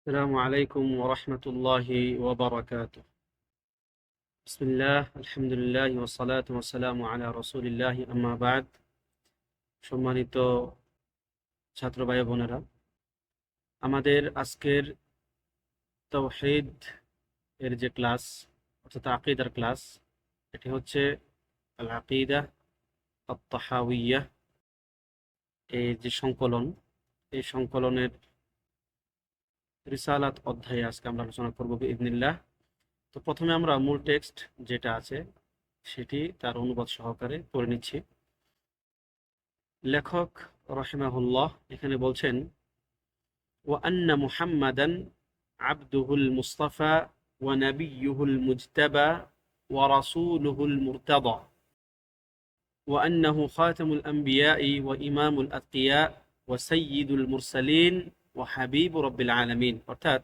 السلام عليكم ورحمة الله وبركاته. بسم الله الحمد لله والصلاة والسلام على رسول الله أما بعد. সম্মানিত ছাত্র ভাই বোনেরা, আমাদের আজকের তাওহীদ এর যে ক্লাস অর্থাৎ আকীদার ক্লাস, এটি হচ্ছে আল আকীদা আত-তাহাউইয়া, এই যে সংকলন, এই সংকলনের রিসালাত অধ্যায়ে আজকে আমরা আলোচনা করব বিইذنিল্লাহ। তো প্রথমে আমরা মূল টেক্সট যেটা আছে সেটি তার অনুবাদ সহকারে পড়ে নিচ্ছি। লেখক রাহিমাহুল্লাহ এখানে বলছেন, ওয়া আন্না মুহাম্মাদান আবদুহুল মুস্তাফা ওয়া নাবিয়্যুহুল মুজতাবা ওয়া রাসূলুহুল মুরতাদা ওয়া আন্নাহু খাতামুল আম্বিয়া'i ওয়া ইমামুল আতকিয়া ওয়া সাইয়্যিদুল মুরসালিন ওয়া হাবিবু রাব্বিল আলামিন। অর্থাৎ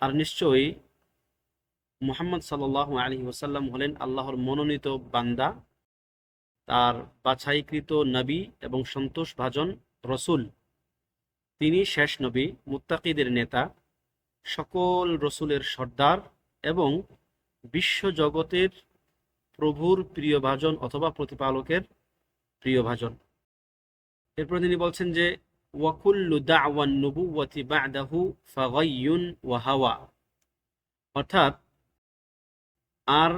আর নিশ্চয়ই মুহাম্মদ সাল্লাল্লাহু আলাইহি ওয়াসাল্লাম হলেন আল্লাহর মনোনীত বান্দা, তার বাছাইকৃত নবী এবং সন্তোষভাজন রসুল। তিনি শেষ নবী, মুত্তাকিদের নেতা, সকল রসুলের সর্দার এবং বিশ্বজগতের প্রভুর প্রিয়ভাজন অথবা প্রতিপালকের প্রিয়ভাজন। এরপর তিনি বলছেন যে ওয়াকুল্লু দাওয়ান নুবুওয়াতি বা'দাহু ফাগাইয়ুন ওয়া হাওয়া। অর্থাৎ আর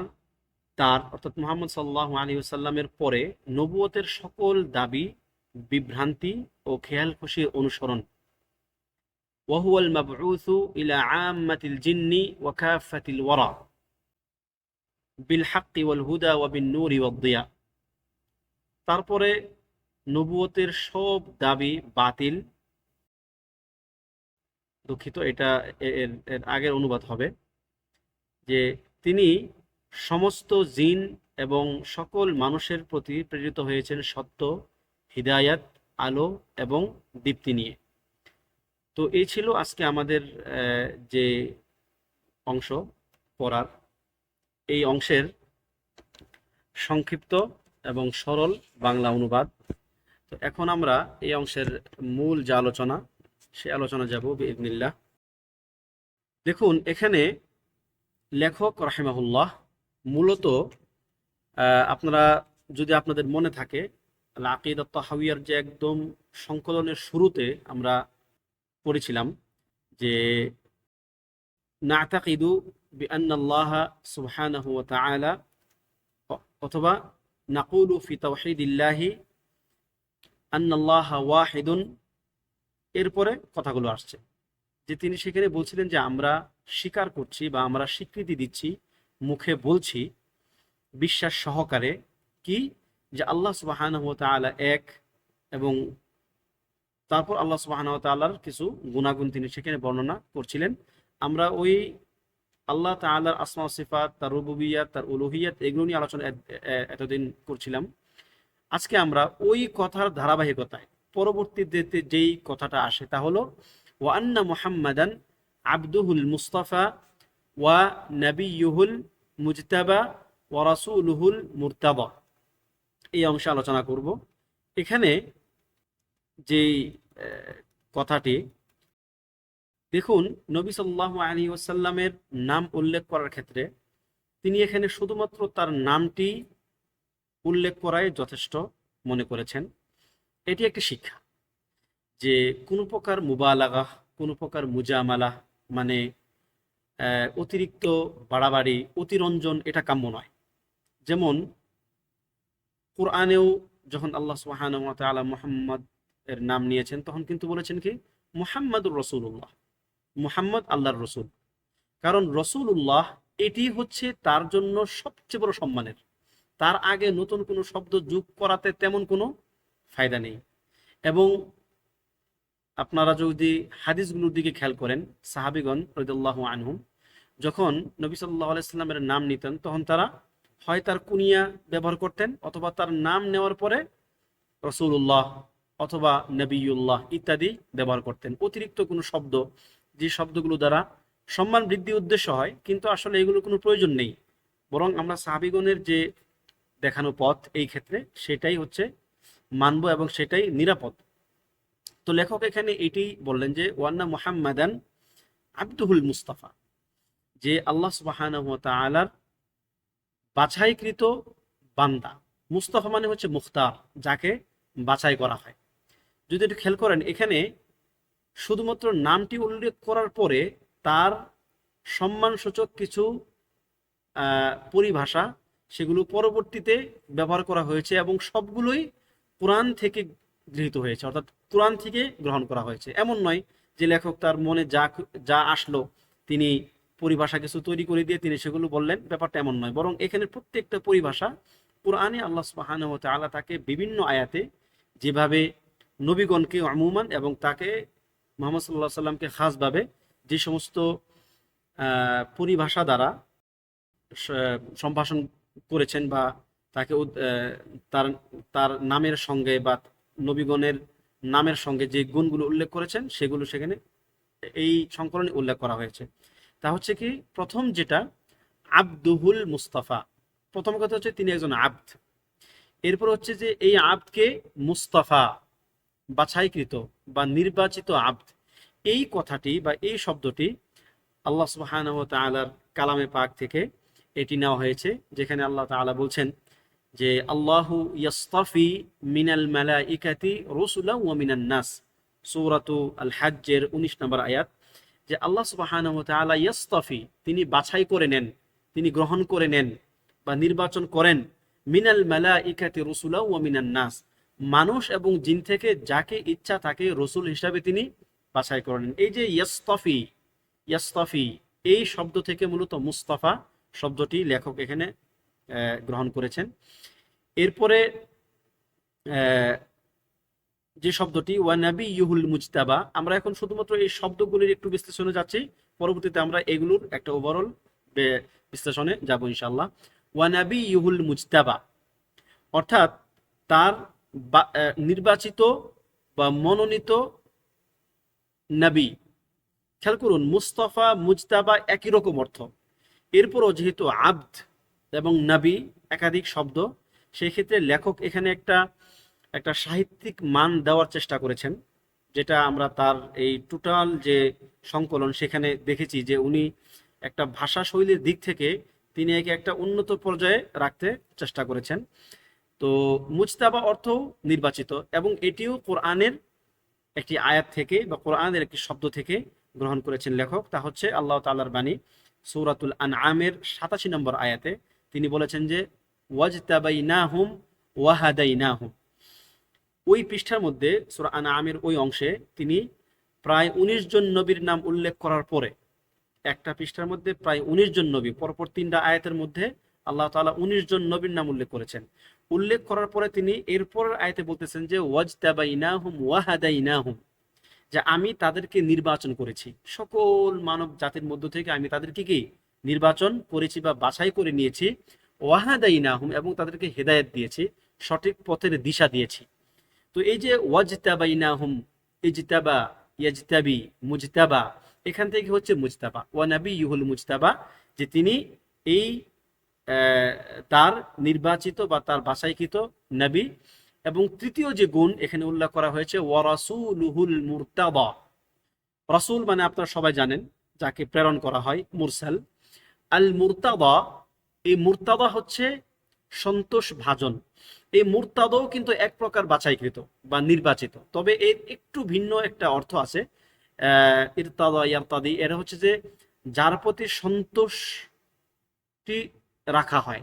তার অর্থাৎ মুহাম্মদ সাল্লাল্লাহু আলাইহি ওয়াসাল্লামের পরে নবুয়তের সকল দাবি বিভ্রান্তি ও খেয়াল খুশির অনুসরণ। ওয়া হুয়াল মাবউসু ইলা আম্মাতিল জিন্নি ওয়া কাফাতিল ওয়ারা বিল হাক্কি ওয়াল হুদা ওয়া বিন নূরি ওয়াদ দিয়া। তারপরে নবুয়তের সব দাবি বাতিল, দুঃখিত এটা এর আগের অনুবাদ হবে, যে তিনি সমস্ত জিন এবং সকল মানুষের প্রতি প্রেরিত হয়েছেন সত্য, হিদায়াত, আলো এবং দীপ্তি নিয়ে। তো এই ছিল আজকে আমাদের যে অংশ পড়ার, এই অংশের সংক্ষিপ্ত এবং সরল বাংলা অনুবাদ। তো এখন আমরা এই অংশের মূল যে আলোচনা, সে আলোচনা যাব বিইذনিল্লাহ। দেখুন, এখানে লেখক রাহিমাহুল্লাহ মূলত আপনারা যদি আপনাদের মনে থাকে, আল আকীদা তাহাউইয়ার যে একদম সংকলনের শুরুতে আমরা পড়েছিলাম যে না'তাকিদু বিআন্নাল্লাহ সুবহানাহু ওয়া তাআলা অথবা নাকুলু ফি তাওহীদিল্লাহি আন্নাল্লাহা ওয়াহিদুন, এরপরে কথাগুলো আসছে যে তিনি সেখানে বলছিলেন যে আমরা স্বীকার করছি বা আমরা স্বীকৃতি দিচ্ছি, মুখে বলছি বিশ্বাস সহকারে কি, যে আল্লাহ সুবহানাহু ওয়া তাআলা এক, এবং তারপর আল্লাহ সুবহানাহু ওয়া তাআলার কিছু গুণাগুণ তিনি সেখানে বর্ণনা করছিলেন। আমরা ওই আল্লাহ তাআলার আসমা ও সিফাত, তার রুবুবিয়্যাত, তার উলুহিয়্যাত, এগুলো নিয়ে আলোচনা এতদিন করছিলাম। আজকে আমরা ওই কথার ধারাবাহিকতায় পরবর্তীতে যেই কথাটা আসে তা হলো ওয়া আন্না মুহাম্মাদান আবদুহুল মুস্তাফা ওয়া নাবিয়্যুহুল মুজতাবা ওয়া রাসূলুহুল মুরতাদা। এই অংশে আলোচনা করব। এখানে যেই কথাটি দেখুন, নবী সাল্লাল্লাহু আলাইহি ওয়াসাল্লামের নাম উল্লেখ করার ক্ষেত্রে তিনি এখানে শুধুমাত্র তার নামটি উল্লেখ করাই যথেষ্ট মনে করেছেন। এটি একটি শিক্ষা যে কোনো প্রকার মুবালাগা, কোনো প্রকার মুজামালা, মানে অতিরিক্ত বাড়াবাড়ি, অতিরঞ্জন, এটা কাম্য নয়। যেমন কোরআনেও যখন আল্লাহ সুবহানাহু ওয়া তাআলা মুহাম্মদ এর নাম নিয়েছেন, তখন কিন্তু বলেছেন কি মুহাম্মাদুর রাসূলুল্লাহ, মুহাম্মদ আল্লাহর রসুল। কারণ রসুলুল্লাহ এটি হচ্ছে তার জন্য সবচেয়ে বড় সম্মানের। তার আগে নতুন কোনো শব্দ যোগ করাতে তেমন কোনো ফায়দা নেই। এবং আপনারা যদি হাদিসগুলোর দিকে খেয়াল করেন, সাহাবীগণ রাদিয়াল্লাহু আনহুম যখন নবী সাল্লাল্লাহু আলাইহি সাল্লামের নাম নিতেন, তখন তারা হয় তার কুনিয়া ব্যবহার করতেন, অথবা তার নাম নেওয়ার পরে রাসূলুল্লাহ অথবা নবিয়ুল্লাহ ইত্যাদি ব্যবহার করতেন। অতিরিক্ত কোনো শব্দ, যে শব্দগুলো দ্বারা সম্মান বৃদ্ধির উদ্দেশ্য হয়, কিন্তু আসলে এগুলোর কোনো প্রয়োজন নেই, বরং আমরা সাহাবীগণের যে দেখানো পথ এই ক্ষেত্রে সেটাই হচ্ছে মানব এবং সেটাই নিরাপদ। তো লেখক এখানে এটি বললেন যে ওয়ান্না মুহাম্মাদান আব্দুহুল মুস্তাফা, যে আল্লাহ সুবহানাহু ওয়া তাআলার বাছাইকৃত বান্দা। মুস্তাফা মানে হচ্ছে মুখতার, যাকে বাছাই করা হয়। যদি একটু খেয়াল করেন, এখানে শুধুমাত্র নামটি উল্লেখ করার পরে তার সম্মানসূচক কিছু পরিভাষা সেগুলো পরবর্তীতে ব্যবহার করা হয়েছে এবং সবগুলোই কোরআন থেকে গৃহীত হয়েছে, অর্থাৎ কোরআন থেকে গ্রহণ করা হয়েছে। এমন নয় যে লেখক তার মনে যা যা আসলো তিনি পরিভাষা কিছু তৈরি করে দিয়ে তিনি সেগুলো বললেন, ব্যাপারটা এমন নয়। বরং এখানে প্রত্যেকটা পরিভাষা কোরআনে আল্লাহ সুবহানাহু ওয়া তাআলা তাকে বিভিন্ন আয়াতে যেভাবে নবীগণকে আমুমান এবং তাকে মুহাম্মদ সাল্লাল্লাহু আলাইহি সাল্লামকে খাসভাবে যে সমস্ত পরিভাষা দ্বারা সম্ভাষণ করেছেন বা তাকে তার তার নামের সঙ্গে বা নবীগণের নামের সঙ্গে যে গুণগুলো উল্লেখ করেছেন সেগুলো সেখানে এই সংকলনে উল্লেখ করা হয়েছে। তা হচ্ছে কি, প্রথম যেটা আব্দুহুল মুস্তাফা, প্রথম কথা হচ্ছে তিনি একজন আব্দ। এরপর হচ্ছে যে এই আব্দকে মুস্তাফা, বাছাইকৃত বা নির্বাচিত আব্দ, এই কথাটি বা এই শব্দটি আল্লাহ সুবহানাহু ওয়া তাআলার কালামে পাক থেকে এটি নেওয়া হয়েছে, যেখানে আল্লাহ তাআলা বলছেন যে আল্লাহু ইয়াসতাফি মিনাল মালাইকাতি রুসুলান ওয়া মিনান নাস, সূরাতু আল হজ্জের 19 নম্বর আয়াত, যে আল্লাহ সুবহানাহু ওয়া তাআলা ইয়াসতাফি, তিনি বাছাই করে নেন, তিনি গ্রহণ করে নেন বা নির্বাচন করেন, মিনাল মালাইকাতি রুসুলান ওয়া মিনান নাস, মানুষ এবং জিন থেকে যাকে ইচ্ছা তাকে রসুল হিসাবে তিনি বাছাই করে নেন। এই যে ইয়াসতাফি, ইয়াসতাফি এই শব্দ থেকে মূলত মুস্তাফা শব্দটি লেখক এখানে গ্রহণ করেছেন। এরপরে যে শব্দটি ওয়া নাবিয়ুহুল মুজতাবা, আমরা এখন শুধুমাত্র এই শব্দগুলির একটু বিশ্লেষণে যাচ্ছি, পরবর্তীতে আমরা এগুলোর একটা ওভারঅল বিশ্লেষণে যাব ইনশাআল্লাহ। ওয়া নাবিয়ুহুল মুজতাবা অর্থাৎ তার নির্বাচিত বা মনোনীত নবী। খেয়াল করুন, মুস্তাফা মুজতাবা একই রকম অর্থ। এরপরও যেহেতু আব্দ এবং নবী একাধিক শব্দ, সেই ক্ষেত্রে লেখক এখানে একটা সাহিত্যিক মান দেওয়ার চেষ্টা করেছেন, যেটা আমরা তার এই টোটাল যে সংকলন সেখানে দেখেছি যে উনি একটা ভাষা শৈলীর দিক থেকে তিনি একে একটা উন্নত পর্যায়ে রাখতে চেষ্টা করেছেন। তো মুজতাবা অর্থ নির্বাচিত, এবং এটিও কোরআনের একটি আয়াত থেকে বা কোরআনের একটি শব্দ থেকে গ্রহণ করেছেন লেখক। তা হচ্ছে আল্লাহ তাআলার বাণী সূরাতুল আনআমের 87 নম্বর আয়াতে তিনি বলেছেন যে ওয়াজতাবাইনাহুম ওয়াহাদাইনাহুম। ওই পৃষ্ঠার মধ্যে সূরা আনআমের ওই অংশে তিনি প্রায় 19 জন নবীর নাম উল্লেখ করার পরে, একটা পৃষ্ঠার মধ্যে প্রায় 19 জন নবী, পরপর 3টা আয়াতের মধ্যে আল্লাহ তাআলা 19 জন নবীর নাম উল্লেখ করেছেন। উল্লেখ করার পরে তিনি এরপরের আয়াতে বলতেছেন যে ওয়াজতাবাইনাহুম ওয়াহাদাইনাহুম, যে আমি তাদেরকে নির্বাচন করেছি, সকল মানব জাতির মধ্য থেকে আমি তাদেরকে কি নির্বাচন করেছি বা বাছাই করে নিয়েছি। ওয়াহাদাইনাহুম, এবং তাদেরকে হেদায়েত দিয়েছি, সঠিক পথের দিশা দিয়েছি। তো এই যে ওয়াজতাবাইনাহুম, ইজতাবা, ইয়াজতাবি, মুজতাবা, এখান থেকে হচ্ছে মুজতাবা। ওয়া নাবিয়ুহুল মুজতাবা, যে তিনি এই তার নির্বাচিত বা তার বাছাইকৃত নবী। এবং তৃতীয় যে গুণ এখানে উল্লেখ করা হয়েছে ওয়া রাসূলুহুল মুরতাদা। রাসূল মানে আপনারা সবাই জানেন যাকে প্রেরণ করা হয়, মুরসাল। আল মুরতাদা, এই মুরতাদা হচ্ছে সন্তোষ ভাজন। এই মুরতাদাও কিন্তু এক প্রকার বাছাইকৃত বা নির্বাচিত, তবে এর একটু ভিন্ন একটা অর্থ আছে। ইরতাদা, ইয়ারতাদি, এর হচ্ছে যে যার প্রতি সন্তোষটি রাখা হয়।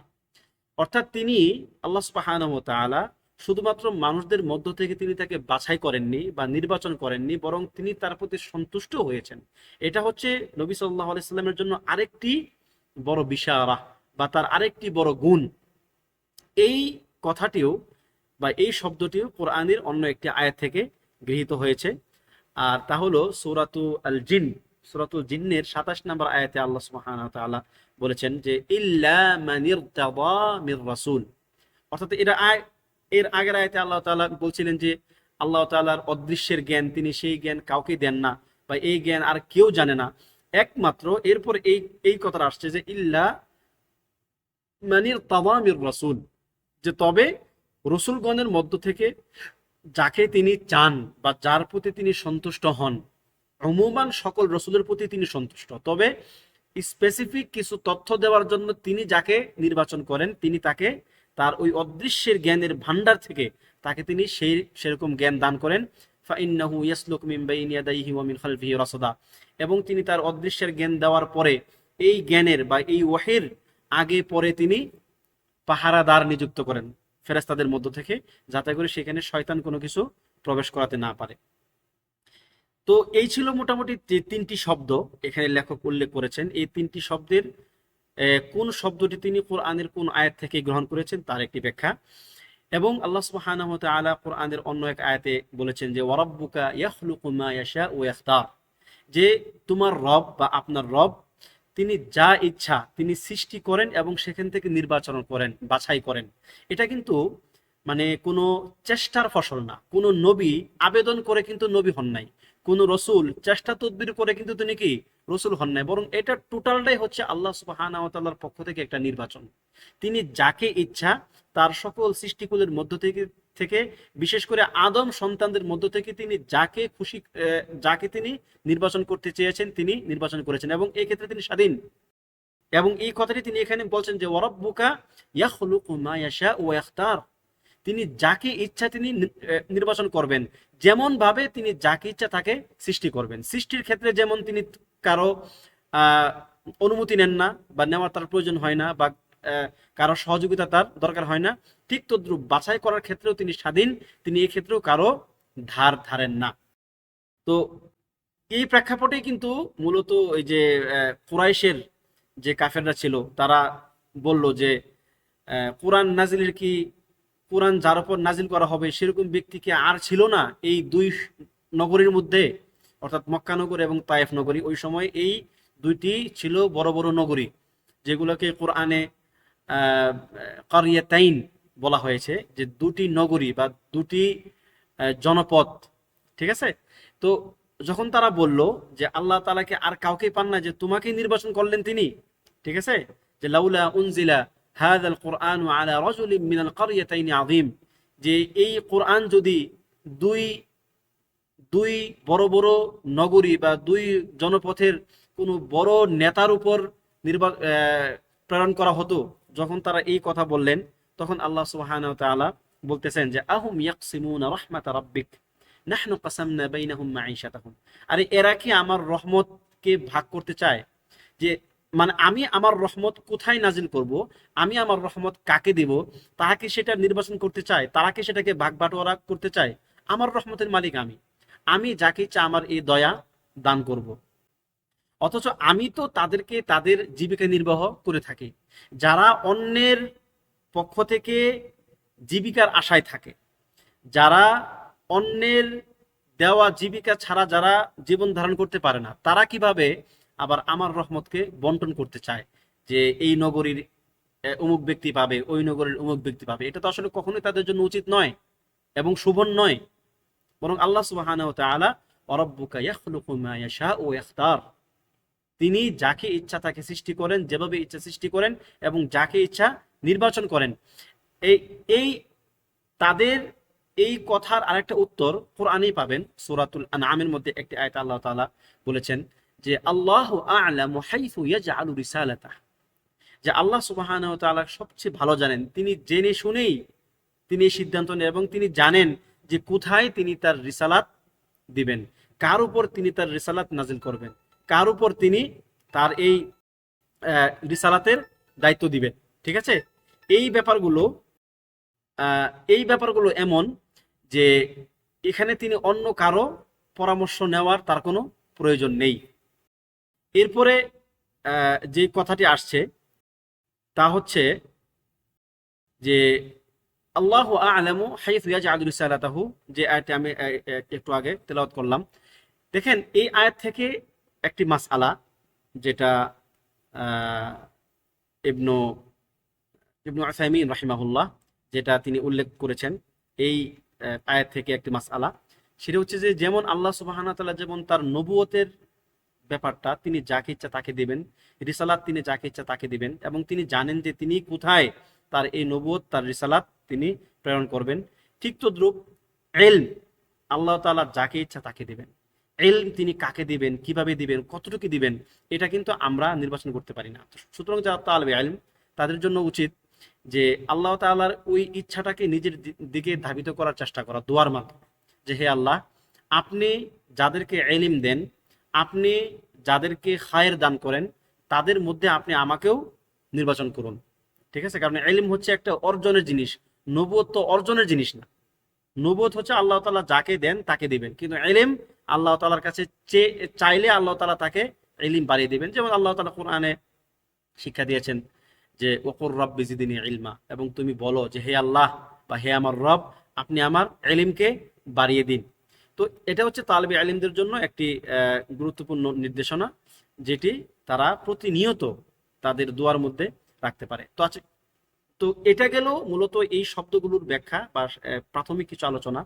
অর্থাৎ তিনি আল্লাহ সুবহানাহু ওয়া তাআলা শুধুমাত্র মানুষদের মধ্য থেকে তিনি তাকে বাছাই করেননি বা নির্বাচন করেননি, বরং তিনি তার প্রতি সন্তুষ্ট হয়েছেন। এটা হচ্ছে নবী সাল্লাল্লাহু আলাইহি সাল্লামের জন্য আরেকটি বড় বিশারা বা তার আরেকটি বড় গুণ। এই কথাটিও বা এই শব্দটিও কোরআনের অন্য একটি আয়াত থেকে গৃহীত হয়েছে, আর তা হলো সূরাতুল জিন্নের 27 নম্বর আয়াতে আল্লাহ সুবহানাহু ওয়া তাআলা বলেছেন যে ইল্লা মানিরতাদা মির রাসূল। অর্থাৎ এর আগের আয়াতে আল্লাহ তাআলা বলছিলেন যে আল্লাহ তাআলার অদৃশ্যের জ্ঞান, তিনি সেই জ্ঞান কাউকে দেন না বা এই জ্ঞান আর কেউ জানে না একমাত্র। এরপর এই কথাটা আসছে যে ইল্লা মানিরতাদা মির রাসূল, যে তবে রসুলগণের মধ্য থেকে যাকে তিনি চান বা যার প্রতি তিনি সন্তুষ্ট হন, উমুমান সকল রসুলের প্রতি তিনি সন্তুষ্ট, তবে স্পেসিফিক কিছু তথ্য দেওয়ার জন্য তিনি যাকে নির্বাচন করেন, তিনি তাকে তার ওই অদৃশ্যের জ্ঞানের ভান্ডার থেকে তাকে তিনি সেরকম জ্ঞান দান করেন। ফাইন্নাহু ইয়াসলুক মিন বাইনি ইয়াদাইহি ওয়া মিন খালফিহি রাসাদা, এবং তিনি তার অদৃশ্যের জ্ঞান দেওয়ার পরে এই জ্ঞানের বা এই ওয়াহির আগে পরে তিনি পাহারাদার নিযুক্ত করেন ফেরেশতাদের মধ্য থেকে, যাতে করে সেখানে শয়তান কোনো কিছু প্রবেশ করাতে না পারে। তো এই ছিল মোটামুটি যে তিনটি শব্দ এখানে লেখক উল্লেখ করেছেন। এই তিনটি শব্দের কোন শব্দটি তিনি কোরআনের কোন আয়াত থেকে গ্রহণ করেছেন তার একটি ব্যাখ্যা। এবং আল্লাহ সুবহানাহু ওয়া তাআলা কোরআনের অন্য এক আয়াতে বলেছেন যে ওয়ারাব্বুকা ইয়াখলুকু মা ইয়াশা ওয়া ইখতার, যে তোমার রব বা আপনার রব তিনি যা ইচ্ছা তিনি সৃষ্টি করেন এবং সেখান থেকে নির্বাচন করেন, বাছাই করেন। এটা কিন্তু মানে কোনো চেষ্টার ফসল না। কোনো নবী আবেদন করে কিন্তু নবী হন নাই, কোন রসুল চেষ্টা তদবির করে কিন্তু তিনি কি রসুল হন নাই, বরং এটা টোটালটাই হচ্ছে আল্লাহ সুবহানাহু ওয়া তাআলার পক্ষ থেকে একটা নির্বাচন। তিনি যাকে ইচ্ছা তার সকল সৃষ্টিকুলের মধ্য থেকে থেকে বিশেষ করে আদম সন্তানদের মধ্য থেকে তিনি যাকে খুশি যাকে তিনি নির্বাচন করতে চেয়েছেন তিনি নির্বাচন করেছেন, এবং এই ক্ষেত্রে তিনি স্বাধীন। এবং এই কথাটি তিনি এখানে বলছেন যে ওয়ারাব্বুকা ইয়াখলুকু মা ইয়াশা ওয়া ইখতার, তিনি যাকে ইচ্ছা তিনি নির্বাচন করবেন, যেমন ভাবে তিনি যাকে ইচ্ছা তাকে সৃষ্টি করবেন। সৃষ্টির ক্ষেত্রে যেমন তিনি কারো অনুমতি নেন না বা নেওয়ার তার প্রয়োজন হয় না, বা কারো সহযোগিতা তার দরকার হয় না, ঠিক তদ্রুপ বাছাই করার ক্ষেত্রেও তিনি স্বাধীন, তিনি এই ক্ষেত্রেও কারো ধার ধারেন না। তো এই প্রেক্ষাপটেই কিন্তু মূলত এই যে কুরাইশের যে কাফেররা ছিল তারা বলল যে কোরআন নাজিলের কি, কোরআন যার উপর নাজিল করা হবে সেরকম ব্যক্তি কি আর ছিল না এই দুই নগরীর মধ্যে, অর্থাৎ মক্কা নগরী এবং তায়েফ নগরী। ওই সময় এই দুইটি ছিল বড় বড় নগরী, যেগুলোকে কোরআনে কারিয়াতাইন বলা হয়েছে, যে দুটি নগরী বা দুটি জনপদ। ঠিক আছে, তো যখন তারা বলল যে আল্লাহ তাআলাকে আর কাউকে পান না, যে তোমাকেই নির্বাচন করলেন তিনি, ঠিক আছে, যে লাউলা উনজিলা হাযাল কুরআনু আলা রাজুলিন মিনাল কারিয়াতাইনি আযীম, যে এই কোরআন যদি দুই দুই বড় বড় নগরী বা দুই জনপথের কোনো বড় নেতার উপর প্রেরণ করা হতো। যখন তারা এই কথা বললেন তখন আল্লাহ সুবহানাহু ওয়া তাআলা বলতেছেন যে আহুম ইয়াকসিমুনা রাহমাতা রাব্বিক নাহনু কাসামনা বাইনাহুম মাঈশাতাহুম, আরে এরা কি আমার রহমতকে ভাগ করতে চায়? যে মানে আমি আমার রহমত কোথায় নাজিল করব, আমি আমার রহমত কাকে দেব, তারা কি সেটা নির্বাচন করতে চায়? তারা কি সেটাকে ভাগ বাটোয়ারা করতে চায়? আমার রহমতের মালিক আমি, আমি যাকে ইচ্ছা আমার এই দয়া দান করব। অথচ আমি তো তাদেরকে তাদের জীবিকা নির্বাহ করে থাকি। যারা অন্যের পক্ষ থেকে জীবিকার আশায় থাকে, যারা অন্যের দেওয়া জীবিকা ছাড়া যারা জীবন ধারণ করতে পারে না, তারা কিভাবে আবার আমার রহমতকে বন্টন করতে চায় যে এই নগরীর অমুক ব্যক্তি পাবে, ওই নগরীর অমুক ব্যক্তি পাবে? এটা তো আসলে কখনোই তাদের জন্য উচিত নয় এবং শুভন নয়। বরং আল্লাহ সুবহানাহু ওয়া তাআলা ওয়ারাব্বুকা ইয়াখলুকু মা ইয়াশাউ ওয়া ইখতার, তিনি যাকে ইচ্ছা তাকে সৃষ্টি করেন, যেভাবে ইচ্ছা সৃষ্টি করেন এবং যাকে ইচ্ছা নির্বাচন করেন। এই এই তাদের এই কথার আরেকটা উত্তর কোরআনেই পাবেন। সূরাতুল আনআমের মধ্যে একটি আয়াতে আল্লাহ তাআলা বলেছেন যে আল্লাহু আ'লামু হাইসু ইয়াজআলু রিসালাতাহ, যে আল্লাহ সুবহানাহু ওয়া তাআলা সবচেয়ে ভালো জানেন, তিনি জেনে শুনেই তিনি এই সিদ্ধান্ত নেন এবং তিনি জানেন যে কোথায় তিনি তার রিসালাত দিবেন, কার উপর তিনি তার রিসালাত নাজিল করবেন, কার উপর তিনি তার এই রিসালাতের দায়িত্ব দিবেন। ঠিক আছে, এই ব্যাপারগুলো এমন যে এখানে তিনি অন্য কারো পরামর্শ নেওয়ার তার কোনো প্রয়োজন নেই। এরপরে যে কথাটি আসছে তা হচ্ছে যে আল্লাহু আ'লামু হাইসু ইয়াজআলু রিসালাতাহু, যে আয়াতটি আমি একটু আগে তেলাওয়াত করলাম। দেখেন এই আয়াত থেকে একটি মাসআলা, যেটা ইবনু উসাইমিন রাহিমাহুল্লাহ যেটা তিনি উল্লেখ করেছেন এই আয়াত থেকে একটি মাসআলা, সেটা হচ্ছে যে যেমন আল্লাহ সুবহানাহু ওয়া তাআলা যেমন তার নবুয়তের ব্যাপারটা তিনি যাকে ইচ্ছা তাকে দিবেন, রিসালাত তিনি যাকে ইচ্ছা তাকে দিবেন, এবং তিনি জানেন যে তিনি কোথায় তার এই নবুয়ত তার রিসালাত তিনি প্রেরণ করবেন, ঠিক তদ্রূপ ইলম আল্লাহ তাআলা যাকে ইচ্ছা তাকে দিবেন। ইলম তিনি কাকে দিবেন, কিভাবে দিবেন, কতটুকু দিবেন, এটা কিন্তু আমরা নির্বাচন করতে পারি না। সুতরাং যারা তালেবে ইলম তাদের জন্য উচিত যে আল্লাহ তাআলার ওই ইচ্ছাটাকে নিজের দিকে ধাবিত করার চেষ্টা করা দোয়ার মাধ্যমে, যে হে আল্লাহ, আপনি যাদেরকে ইলম দেন, আপনি যাদেরকে খায়ের দান করেন, তাদের মধ্যে আপনি আমাকেও নির্বাচন করুন। ঠিক আছে, কারণ ইলম হচ্ছে একটা অর্জনের জিনিস, নবুয়ত তো অর্জনের জিনিস না। নবুয়ত হচ্ছে আল্লাহ তাআলা যাকে দেন তাকে দিবেন, কিন্তু ইলম আল্লাহ তাআলার কাছে চাইলে আল্লাহ তাআলা তাকে ইলম বাড়িয়ে দিবেন। যেমন আল্লাহ তাআলা কোরআনে শিক্ষা দিয়েছেন যে ওকুর রব্বি জিদনি ইলমা, এবং তুমি বলো যে হে আল্লাহ বা হে আমার রব, আপনি আমার ইলমকে বাড়িয়ে দিন। তো এটা হচ্ছে তালেবে ইলমদের জন্য একটি গুরুত্বপূর্ণ নির্দেশনা, যেটি তারা প্রতিনিয়ত তাদের দোয়ার মধ্যে রাখতে পারে। তো আচ্ছা, তো এটা গেল মূলত এই শব্দগুলোর ব্যাখ্যা বা প্রাথমিক কিছু আলোচনা।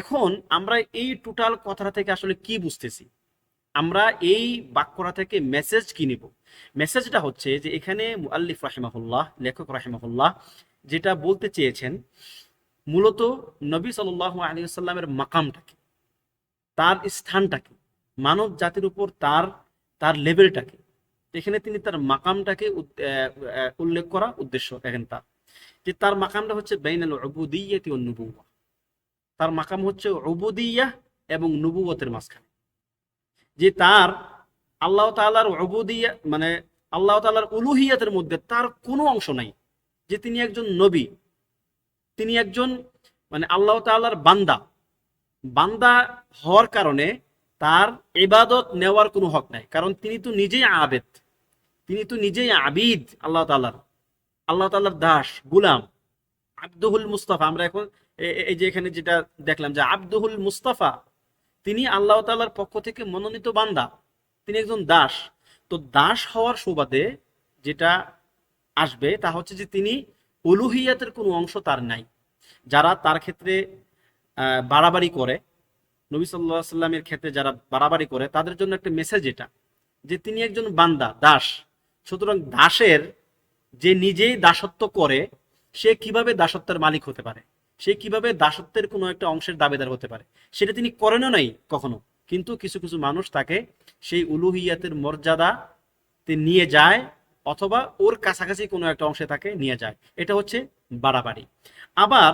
এখন আমরা এই টোটাল কথাটা থেকে আসলে কি বুঝতেছি, আমরা এই বাক্যটা থেকে মেসেজ কি নিব? মেসেজটা হচ্ছে যে এখানে মুআল্লিফ রাহিমাহুল্লাহ, লেখক রাহিমাহুল্লাহ যেটা বলতে চেয়েছেন, মূলত নবী সাল্লাল্লাহু আলাইহি ওয়াসাল্লামের মাকামটাকে, তার স্থানটাকে, মানব জাতির উপর তার তার লেভেলটাকে, এখানে তিনি তার মাকামটাকে উল্লেখ করা উদ্দেশ্য এখানে তার, যে তার মাকামটা হচ্ছে বাইনাল উবুদিয়্যাতি ওয়ান নুবুওয়া। তার মাকাম হচ্ছে উবুদিয়্যাহ এবং নবুওয়াতের মাঝখানে, যে তার আল্লাহ তাআলার উবুদিয়্যাহ মানে আল্লাহ তাআলার উলুহিয়াতের মধ্যে তার কোনো অংশ নাই, যে তিনি একজন নবী, তিনি একজন মানে আল্লাহ তাআলার বান্দা। বান্দা হওয়ার কারণে তার ইবাদত নেওয়ার কোনো হক নাই, কারণ তিনি তো নিজেই আবেদ, তিনি তো নিজেই আবিদ আল্লাহ তাআলার, আল্লাহ তাআলার দাস, গুলাম, আব্দুহুল মুস্তাফা। আমরা এখন এই যে এখানে যেটা দেখলাম যে আব্দুহুল মুস্তাফা, তিনি আল্লাহ তাআলার পক্ষ থেকে মনোনীত বান্দা, তিনি একজন দাস। তো দাস হওয়ার সুবাদে যেটা আসবে তা হচ্ছে যে তিনি উলুহিয়াতের কোনো অংশ তার নাই। যারা তার ক্ষেত্রে বাড়াবাড়ি করে, নবী সাল্লাল্লাহু আলাইহি সাল্লামের ক্ষেত্রে যারা বাড়াবাড়ি করে, তাদের জন্য একটা মেসেজ এটা, যে তিনি একজন বান্দা, দাস। সুতরাং দাসের যে নিজেই দাসত্ব করে, সে কিভাবে দাসত্বের মালিক হতে পারে, সে কিভাবে দাসত্বের কোনো একটা অংশের দাবিদার হতে পারে, সেটা তিনি করেনও নাই কখনো। কিন্তু কিছু কিছু মানুষ তাকে সেই উলুহিয়াতের মর্যাদাতে নিয়ে যায়, অথবা ওর কাছাকাছি কোনো একটা অংশে তাকে নিয়ে যায়, এটা হচ্ছে বাড়াবাড়ি। আবার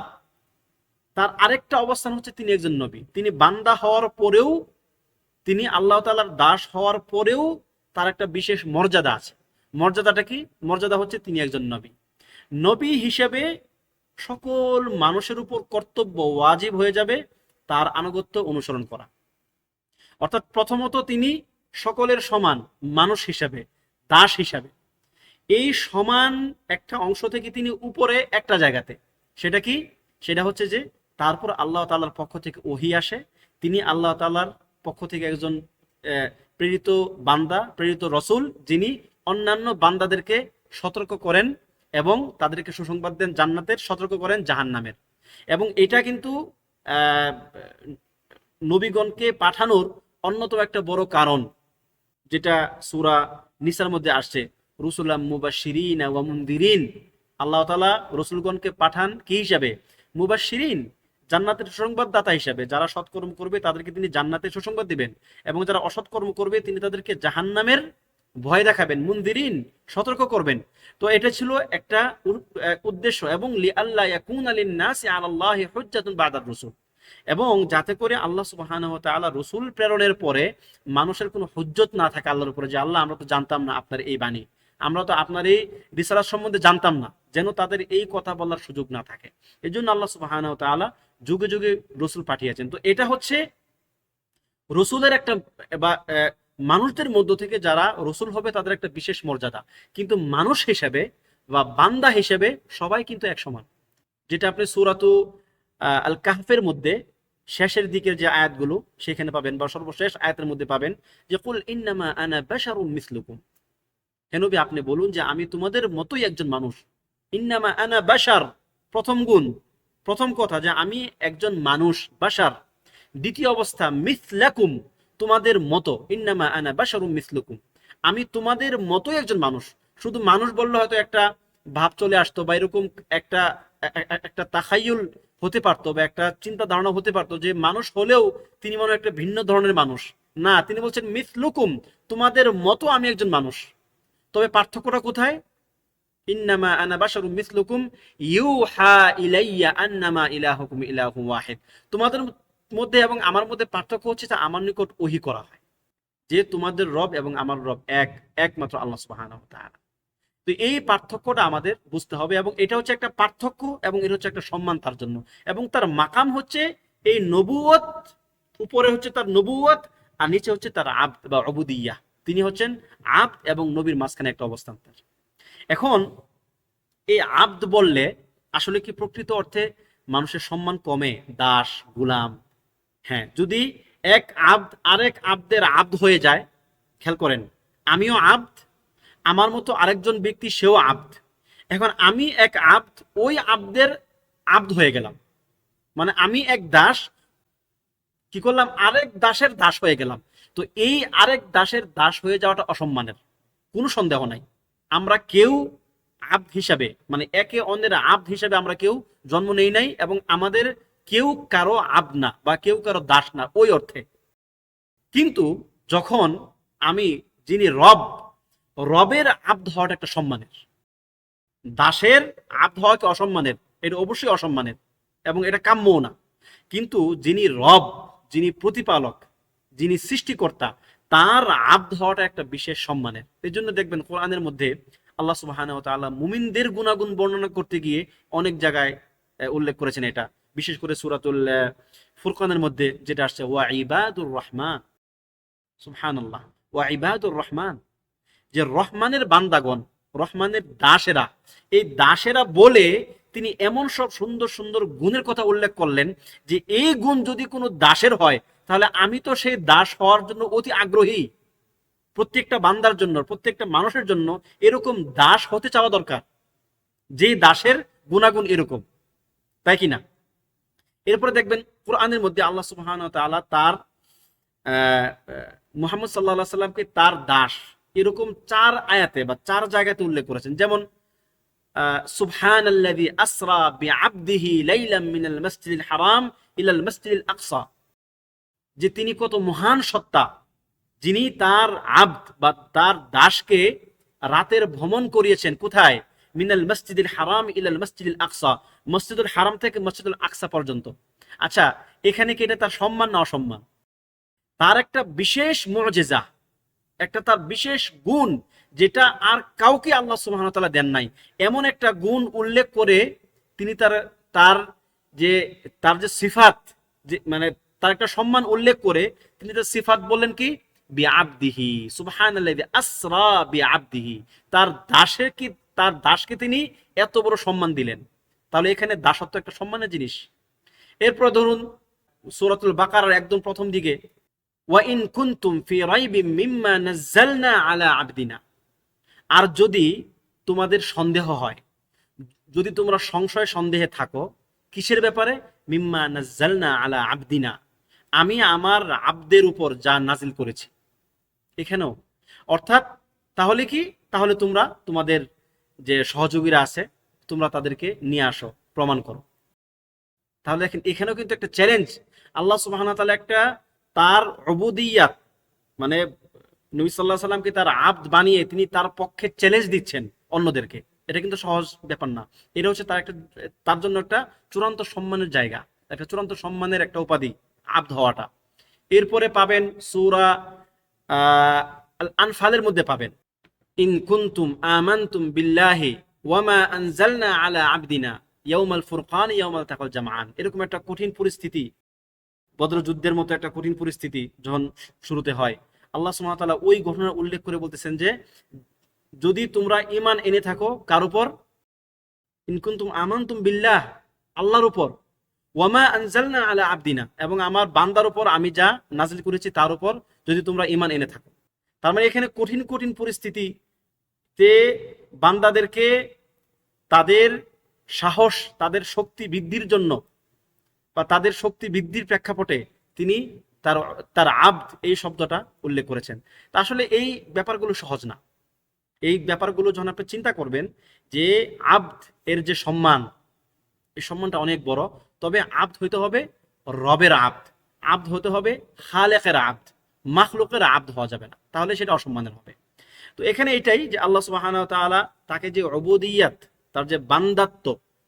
তার আরেকটা অবস্থান হচ্ছে তিনি একজন নবী, তিনি বান্দা হওয়ার পরেও, তিনি আল্লাহ তাআলার দাস হওয়ার পরেও তার একটা বিশেষ মর্যাদা আছে। মর্যাদাটা কি? মর্যাদা হচ্ছে তিনি একজন নবী। নবী হিসেবে সকল মানুষের উপর কর্তব্য, ওয়াজিব হয়ে যাবে তার আনুগত্য অনুসরণ করা। অর্থাৎ প্রথমত তিনি সকলের সমান মানুষ হিসাবে, দাস হিসাবে, এই সমান একটা অংশ থেকে তিনি উপরে একটা জায়গাতে। সেটা কি? সেটা হচ্ছে যে তারপর আল্লাহ তাআলার পক্ষ থেকে ওহী আসে, তিনি আল্লাহ তাআলার পক্ষ থেকে একজন প্রেরিত বান্দা, প্রেরিত রসুল, যিনি অন্যান্য বান্দাদেরকে সতর্ক করেন এবং তাদেরকে সুসংবাদ দেন জান্নাতের, সতর্ক করেন জাহান্নামের। এবং এটা কিন্তু আহ, নবীগণকে পাঠানোর অন্যতম একটা বড় কারণ, যেটা সূরা নিসার মধ্যে আসছে, রুসুলাম মুবাশশিরিন ওয়া মুনদিরিন। আল্লাহ তাআলা রসুলগণকে পাঠান কি হিসাবে? মুবাশশিরিন, জান্নাতের সুসংবাদদাতা হিসাবে। যারা সৎকর্ম করবে তাদেরকে তিনি জান্নাতের সুসংবাদ দিবেন, এবং যারা অসৎকর্ম করবে তিনি তাদেরকে জাহান্নামের ভয় দেখাবেন। মুনদিরিন, সতর্ক করবেন। তো এটা ছিল একটা উদ্দেশ্য, এবং লিআল্লা ইয়াকুনা লিন-নাসি আলাল্লাহি হুজ্জাতুন বা'দার রুসুল, এবং যাতে করে আল্লাহ সুবহানাহু ওয়া তাআলা রসুল প্রেরণের পরে মানুষের কোনো হুজ্জত না থাকে আল্লাহর উপরে, যে আল্লাহ আমরা তো জানতাম না আপনার এই বাণী, আমরা তো আপনার এই রিসালাত সম্বন্ধে জানতাম না, যেন তাদের এই কথা বলার সুযোগ না থাকে। এই জন্য আল্লাহ সুবহানাহু ওয়া তাআলা যুগে যুগে রসুল পাঠিয়েছেন। তো এটা হচ্ছে রসুলের একটা বা মানুষদের মধ্য থেকে যারা রসুল হবে তাদের একটা বিশেষ মর্যাদা। কিন্তু মানুষ হিসেবে বা বান্দা হিসেবে সবাই কিন্তু এক সমান। যেটা আপনি সূরাতু আল কাহফের মধ্যে শেষের দিকের যে আয়াতগুলো সেখানে পাবেন, বা সর্বশেষ আয়াতের মধ্যে পাবেন যে কুল ইন্নামা আনা বাশারুম মিসলুকুম, হে নবী আপনি বলুন যে আমি তোমাদের মতোই একজন মানুষ। ইন্নামা আনা বাশার, প্রথম গুণ, প্রথম কথা যে আমি একজন মানুষ, বাশার। দ্বিতীয় অবস্থা মিসলাকুম, তোমাদের মতো। ইন্নামা আনা বাশারুম মিসলুকুম, আমি তোমাদের মতোই একজন মানুষ। শুধু মানুষ বললে হয়তো একটা ভাব চলে আসতো, বা এরকম একটা একটা তাখায়ুল হতে পারতো বা একটা চিন্তা ধারণা হতে পারতো যে মানুষ হলেও তিনি মনে হয় একটা ভিন্ন ধরনের মানুষ। না, তিনি বলছেন মিসলুকুম, তোমাদের মতো আমি একজন মানুষ। তবে পার্থক্যটা কোথায়? ইন্নামা আনা বাশারুম মিসলুকুম ইউহা ইলাইয়া আন্নামা ইলাহুকুম ইলাহুম ওয়াহিদ। তোমাদের মধ্যে এবং আমার মধ্যে পার্থক্য হচ্ছে যে আমার নিকট ওহী করা হয় যে তোমাদের রব এবং আমার রব এক, একমাত্র আল্লাহ সুবহানাহু ওয়া তাআলা। তো এই পার্থক্যটা আমাদের বুঝতে হবে, এবং এটা হচ্ছে একটা পার্থক্য এবং এটা হচ্ছে একটা সম্মান তার জন্য। এবং তার মাকাম হচ্ছে এই নবুয়ত, উপরে হচ্ছে তার নবুয়ত আর নিচে হচ্ছে তার আবদ বা উবুদিয়্যাহ। তিনি হচ্ছেন আবদ এবং নবীর মাঝখানে একটা অবস্থান তার। এখন এই আবদ বললে আসলে কি প্রকৃত অর্থে মানুষের সম্মান কমে? দাস, গোলাম? হ্যাঁ, যদি এক আবদ আরেক আবদের আবদ হয়ে যায়, খেয়াল করেন, আমিও আবদ, আমার মতো আরেকজন ব্যক্তি সেও আবদ। এখন আমি এক আবদ, ওই আবদের আবদ হয়ে গেলাম, মানে আমি এক দাস, কি করলাম, আরেক দাসের দাস হয়ে গেলাম। তো এই আরেক দাসের দাস হয়ে যাওয়াটা অসম্মানের, কোনো সন্দেহ নাই। আমরা কেউ আবদ হিসাবে, মানে একে অন্যের আবদ হিসাবে আমরা কেউ জন্ম নেই নাই, এবং আমাদের কেউ কারো আবদ না বা কেউ কারো দাস না ওই অর্থে। কিন্তু যখন আমি, যিনি রব, রবের আবদ হওয়াটা একটা সম্মানের। দাসের আবদ হওয়া কি অসম্মানের? এটা অবশ্যই অসম্মানের এবং এটা কাম্যও না। কিন্তু যিনি রব, যিনি প্রতিপালক, যিনি সৃষ্টিকর্তা, তার আবদ হওয়াটা একটা বিশেষ সম্মানের। এই জন্য দেখবেন কোরআনের মধ্যে আল্লাহ সুবহানাহু ওয়া তাআলা মুমিনদের গুণাগুণ বর্ণনা করতে গিয়ে অনেক জায়গায় উল্লেখ করেছেন এটা। বিশেষ করে সূরাতুল ফুরকানের মধ্যে যেটা আসছে, ওয়া ইবাদুর রহমান, সুবহানাল্লাহ, ওয়া ইবাদুর রহমান, যে রহমানের বান্দাগণ, রহমানের দাসেরা, এই দাসেরা বলে তিনি এমন সব সুন্দর সুন্দর গুণের কথা উল্লেখ করলেন যে এই গুণ যদি কোনো দাসের হয় তাহলে আমি তো সেই দাস হওয়ার জন্য অতি আগ্রহী। প্রত্যেকটা বান্দার জন্য, প্রত্যেকটা মানুষের জন্য এরকম দাস হতে চাওয়া দরকার, যে দাসের গুণাগুণ এরকম, তাই কি না? এরপরে দেখবেন কোরআনের মধ্যে আল্লাহ সুবহানাহু ওয়া তাআলা তার মুহাম্মদ সাল্লাল্লাহু আলাইহি সাল্লামকে তার দাস এরকম 4 আয়াতে বা 4 জায়গাতে উল্লেখ করেছেন। যেমন সুবহানাল্লাযী আসরা বিআবদিহি লাইলাম মিনাল মাসজিদিল হারাম ইলাল মাসজিদিল আকসা, যে তিনি কত মহান সত্তা, যিনি তার আবদ বা তার দাসকে রাতের ভ্রমণ করিয়েছেন। কোথায়? মিনাল মসজিদুল হারাম ইলাল মসজিদুল আকসা, মসজিদুল হারাম থেকে মসজিদুল আকসা পর্যন্ত। আচ্ছা, এখানে কি এটা তার সম্মান না অসম্মান? তার একটা বিশেষ মুজিজা, একটা তার বিশেষ গুণ, যেটা আর কাউকে আল্লাহ সুবহানাহু ওয়া তাআলা দেন নাই। এমন একটা গুণ উল্লেখ করে তিনি তার তার যে তার যে সিফাত, যে মানে তার একটা সম্মান উল্লেখ করে তিনি তার সিফাত বললেন কি? বিআবদিহি, সুবহানাল্লাযী আসরা বিআবদিহি, তার দাসে কি, তার দাসকে তিনি এত বড় সম্মান দিলেন। তাহলে এখানে দাসত্ব একটা সম্মানের জিনিস। এরপর ধরুন সূরাতুল বাকারার একদম প্রথম দিকে, ওয়া ইন কুনতুম ফি রাইবিম মিম্মা নাযালনা আলা আবদিনা, আর যদি তোমাদের সন্দেহ হয়, যদি তোমরা সংশয় সন্দেহে থাকো, কিসের ব্যাপারে? মিম্মা নাযালনা আলা আবদিনা, আমি আমার আবদের উপর যা নাজিল করেছি। এখানেও অর্থাৎ তাহলে কি, তাহলে তোমরা তোমাদের যে সহযোগীরা আছে তোমরা তাদেরকে নিয়ে আসো, প্রমাণ করো। তাহলে দেখেন এখানেও কিন্তু একটা চ্যালেঞ্জ। আল্লাহ সুবহানাহু ওয়া তাআলা একটা তার উবুদিয়্যাত, মানে নবী সাল্লাল্লাহু আলাইহি সাল্লামকে তার আবদ বানিয়ে তিনি তার পক্ষে চ্যালেঞ্জ দিচ্ছেন অন্যদেরকে। এটা কিন্তু সহজ ব্যাপার না। এটা হচ্ছে তার একটা, তার জন্য একটা চূড়ান্ত সম্মানের জায়গা, একটা চূড়ান্ত সম্মানের একটা উপাধি আবদ হওয়াটা। এরপরে পাবেন সূরা আল আনফালের মধ্যে পাবেন, ইন কুনতুম আমানতুম বিল্লাহি ওয়া মা আনজালনা আলা আবদিনা ইয়াউমাল ফুরকান ইয়াউমাল তাকাল জামআন। এরকম একটা কঠিন পরিস্থিতি, বদর যুদ্ধের মতো একটা কঠিন পরিস্থিতি যখন শুরুতে হয়, আল্লাহ সুবহানাহু ওয়া তাআলা ওই ঘটনা উল্লেখ করে বলতেছেন যে যদি তোমরা ঈমান এনে থাকো কার উপর? ইন কুনতুম আমানতুম বিল্লাহ, আল্লাহর উপর, ওয়া মা আনজালনা আলা আবদিনা, এবং আমার বান্দার উপর আমি যা নাজিল করেছি তার উপর যদি তোমরা ঈমান এনে থাকো। তার মানে এখানে কঠিন কঠিন পরিস্থিতিতে বান্দাদেরকে তাদের সাহস, তাদের শক্তি বৃদ্ধির জন্য বা তাদের শক্তি বৃদ্ধির প্রেক্ষাপটে তিনি তার তার আবদ এই শব্দটা উল্লেখ করেছেন। তা আসলে এই ব্যাপারগুলো সহজ না। এই ব্যাপারগুলো যখন আপনি চিন্তা করবেন যে আবদ এর যে সম্মান, এই সম্মানটা অনেক বড়। তবে আব্দ হইতে হবে রবের আব্দ, আব্দ হতে হবে খালেকের আব্দ, মাখলুকের আব্দ হওয়া যাবে না, তাহলে সেটা অসম্মানের হবে। তো এখানে এটাই যে আল্লাহ সুবহানাহু ওয়া তাআলা তাকে যে উবুদিয়্যাত, তার যে বান্দাত্ব,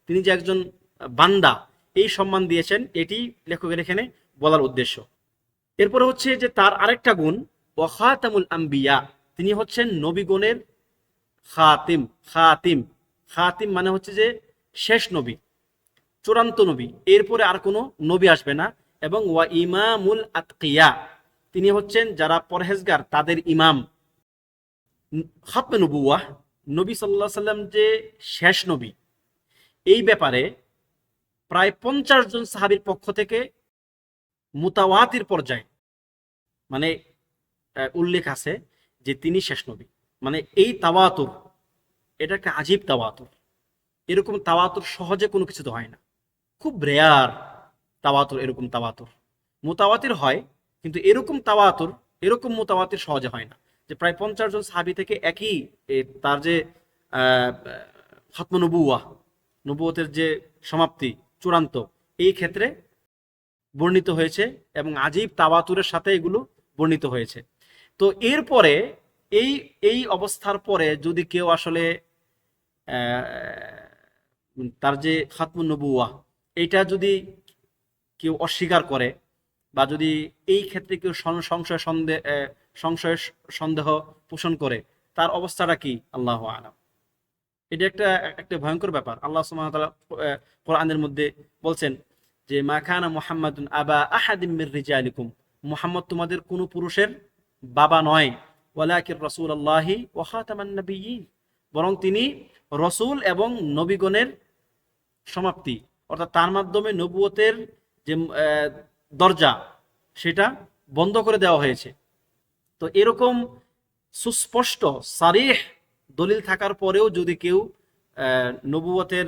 তিনি যে একজন বান্দা, এই সম্মান দিয়েছেন, এটি লেখকের এখানে বলার উদ্দেশ্য। এরপরে হচ্ছে যে তার আরেকটা গুণ, ওয়া খাতামুল আম্বিয়া, তিনি হচ্ছেন নবীগণের খাতিম। খাতিম, খাতিম মানে হচ্ছে যে শেষ নবী, চূড়ান্ত নবী, এরপরে আর কোনো নবী আসবে না। এবং ওয়া ইমামুল আতকিয়া, তিনি হচ্ছেন যারা পরহেজগার তাদের ইমাম। খাতমে নবুওয়াহ, নবী সাল্লাল্লাহু আলাইহি সাল্লাম যে শেষ নবী, এই ব্যাপারে প্রায় 50 জন সাহাবীর পক্ষ থেকে মুতাওয়াতির পর্যায়ে মানে উল্লেখ আছে যে তিনি শেষ নবী। মানে এই তাওয়াতুর, এটা একটা আজীব তাওয়াতুর। এরকম তাওয়াতুর সহজে কোনো কিছুতে হয় না, খুব রেয়ার তাওয়াতুর। এরকম তাওয়াতুর মুতাওয়াতির হয়, কিন্তু এরকম তাওয়াতুর, এরকম মুতাওয়াতির সহজে হয় না যে প্রায় 50 জন সাহাবী থেকে একই তার যে খাতমে নবুওয়াহ, নবুয়তের যে সমাপ্তি, চূড়ান্ত, এই ক্ষেত্রে বর্ণিত হয়েছে এবং আজীব তাওয়াতুরের সাথে এগুলো বর্ণিত হয়েছে। তো এরপরে এই এই অবস্থার পরে যদি কেউ আসলে তার যে খাতমুন নবুওয়াহ, এইটা যদি কেউ অস্বীকার করে, বা যদি এই ক্ষেত্রে কেউ সংশয় সন্দেহ পোষণ করে, তার অবস্থাটা কি আল্লাহু আলাম। এটা একটা একটা ভয়ঙ্কর ব্যাপার। আল্লাহ সুবহানাহু ওয়া তাআলা কোরআনের মধ্যে বলছেন যে মা কানা মুহাম্মাদুন আবা আহাদিম মির রিজালিকুম, মুহাম্মদ তোমাদের কোনো পুরুষের বাবা নয়, ওয়ালাকির রাসূলুল্লাহি ওয়া খাতামান নাবিয়্যিন, বরং তিনি রসূল এবং নবীগণের সমাপ্তি, অর্থাৎ তার মাধ্যমে নবুয়তের যে দরজা, সেটা বন্ধ করে দেওয়া হয়েছে। তো এরকম সুস্পষ্ট সারিহ দলিল থাকার পরেও যদি কেউ নবুয়তের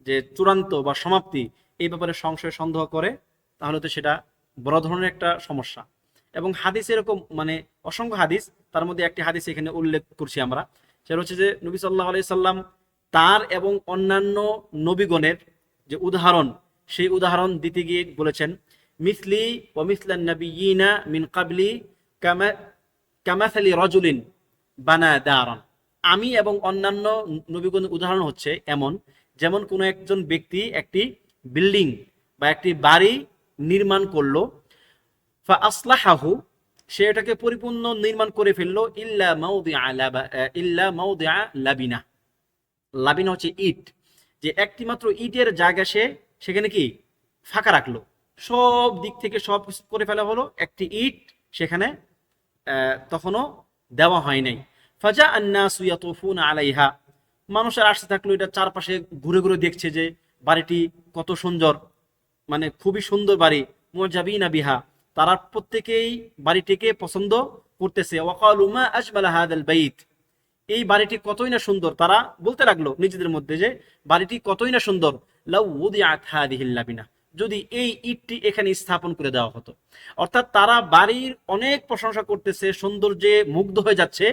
যে চূড়ান্ত বা সমাপ্তি, এই ব্যাপারে সংশয় সন্দেহ করে, তাহলে তো সেটা বড় ধরনের একটা সমস্যা। এবং হাদিস এরকম মানে অসংখ্য হাদিস, তার মধ্যে একটি হাদিস এখানে উল্লেখ করছি আমরা, সেটা হচ্ছে যে নবী সাল্লাল্লাহু আলাইহি সাল্লাম তার এবং অন্যান্য নবীগণের যে উদাহরণ, সেই উদাহরণ দিতে গিয়ে বলেছেন মিসলি ওয়া মিসলান নাবিয়িনা মিন ক্বাবলি কামাসালি রাজুলিন বানা দারান, আমি এবং অন্যান্য নবীগণের উদাহরণ হচ্ছে এমন, যেমন কোনো একজন ব্যক্তি একটি বিল্ডিং বা একটি বাড়ি নির্মাণ করলো, ফা আসলাহাহু, সে এটাকে পরিপূর্ণ নির্মাণ করে ফেললো, ইল্লা মাউদিআ লাবিনা, লাবিনা হচ্ছে ইট, যে একটি মাত্র ইটের জায়গা সে সেখানে কি ফাঁকা রাখলো, সব দিক থেকে সব করে ফেলা হলো, একটি ইট সেখানে তখনও দেওয়া হয় নাই। ফাজা আন্নাসু ইয়াতুফুনা আলাইহা, মানুষের আসতে থাকলো, এটা চারপাশে ঘুরে ঘুরে দেখছে যে বাড়িটি কত সুন্দর, মানে খুবই সুন্দর বাড়ি। মুজাবিনা বিহা, তারা প্রত্যেকেই বাড়িটিকে পছন্দ করতেছে। ওয়াকালু মা আজমালা হাদাল বাইত, এই বাড়িটি কতই না সুন্দর, তারা বলতে লাগলো নিজেদের মধ্যে যে বাড়িটি কতই না সুন্দর। লাউ উদিআত হাদিহিল লাবিনা, যদি এই ইটটি এখানে স্থাপন করে দেওয়া হতো। অর্থাৎ তারা বাড়ির অনেক প্রশংসা করতেছে, সৌন্দর্যে মুগ্ধ হয়ে যাচ্ছে,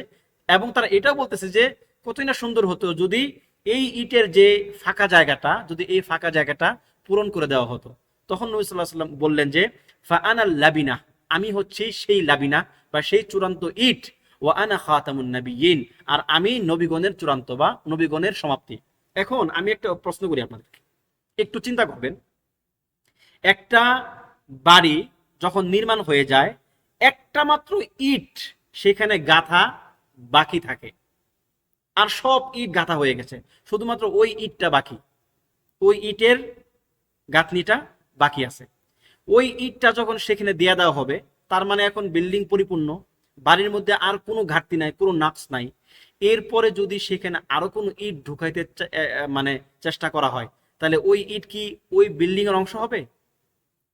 এবং তারা এটাও বলতেছে যে কতই না সুন্দর হতো যদি এই ইটের যে ফাঁকা জায়গাটা, যদি এই ফাঁকা জায়গাটা পূরণ করে দেওয়া হতো। তখন নবী সাল্লাল্লাহু আলাইহি ওয়াসাল্লাম বললেন যে ফা আনাল লাবিনা, আমি হচ্ছি সেই লাবিনা বা সেই চূড়ান্ত ইট, ওয়া আনা খাতামুন নাবিয়্যিন, আর আমি নবীগণের চূড়ান্ত বা নবীগণের সমাপ্তি। এখন আমি একটা প্রশ্ন করি আপনাদেরকে, একটু চিন্তা করবেন, একটা বাড়ি যখন নির্মাণ হয়ে যায়, একটা মাত্র ইট সেখানে গাঁথা বাকি থাকে, আর সব ইট গাঁথা হয়ে গেছে, শুধুমাত্র ওই ইটটা বাকি, ওই ইটের গাঁথনিটা বাকি আছে। ওই ইটটা যখন সেখানে দিয়ে দেওয়া হবে, তার মানে এখন বিল্ডিং পরিপূর্ণ, বাড়ির মধ্যে আর কোনো ঘাটতি নাই, কোনো নাকস নাই। এরপরে যদি সেখানে আরো কোনো ইট ঢুকাইতে মানে চেষ্টা করা হয়, তাহলে ওই ইট কি ওই বিল্ডিং এর অংশ হবে?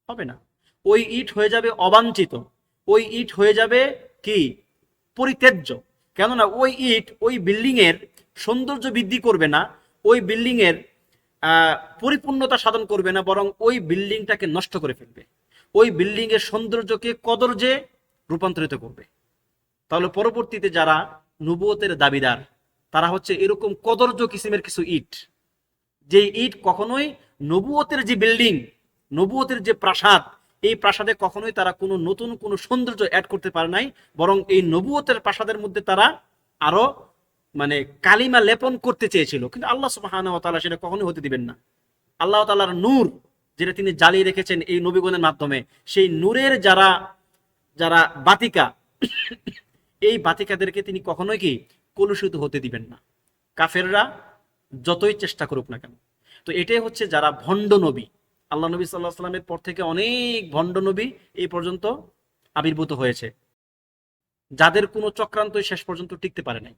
হবে না। ওই ইট হয়ে যাবে অবাঞ্ছিত, ওই ইট হয়ে যাবে কি পরিত্যাজ্য। কেননা ওই ইট ওই বিল্ডিং এর সৌন্দর্য বৃদ্ধি করবে না, ওই বিল্ডিং এর পরিপূর্ণতা সাধন করবে না, বরং ওই বিল্ডিংটাকে নষ্ট করে ফেলবে, ওই বিল্ডিং এর সৌন্দর্যকে কদর্যে রূপান্তরিত করবে। তাহলে পরবর্তীতে যারা নবুয়তের দাবিদার, তারা হচ্ছে এরকম কদর্য কিসিমের কিছু ইট, যে ইট কখনোই নবুয়তের যে বিল্ডিং, নবুয়তের যে প্রাসাদ, এই প্রাসাদে কখনোই তারা কোনো নতুন কোনো সৌন্দর্য অ্যাড করতে পারে নাই, বরং এই নবুয়তের প্রাসাদের মধ্যে তারা আরো মানে কালিমা লেপন করতে চেয়েছিল, কিন্তু আল্লাহ সুবহানাহু ওয়া তাআলা সেটা কখনোই হতে দিবেন না। আল্লাহ তাআলার নূর যেটা তিনি জ্বালিয়ে রেখেছেন এই নবীগণের মাধ্যমে, সেই নূরের যারা যারা বাতিকা, এই বাতিকাদেরকে তিনি কখনোই কি কলুষিত হতে দিবেন না, কাফেররা যতই চেষ্টা করুক না কেন। তো এটাই হচ্ছে যারা ভণ্ড নবী। আল্লাহ নবী সাল্লাল্লাহু আলাইহি সাল্লামের পর থেকে অনেক ভণ্ড নবী এই পর্যন্ত আবির্ভূত হয়েছে, যাদের কোনো চক্রান্তই শেষ পর্যন্ত টিকতে পারে নাই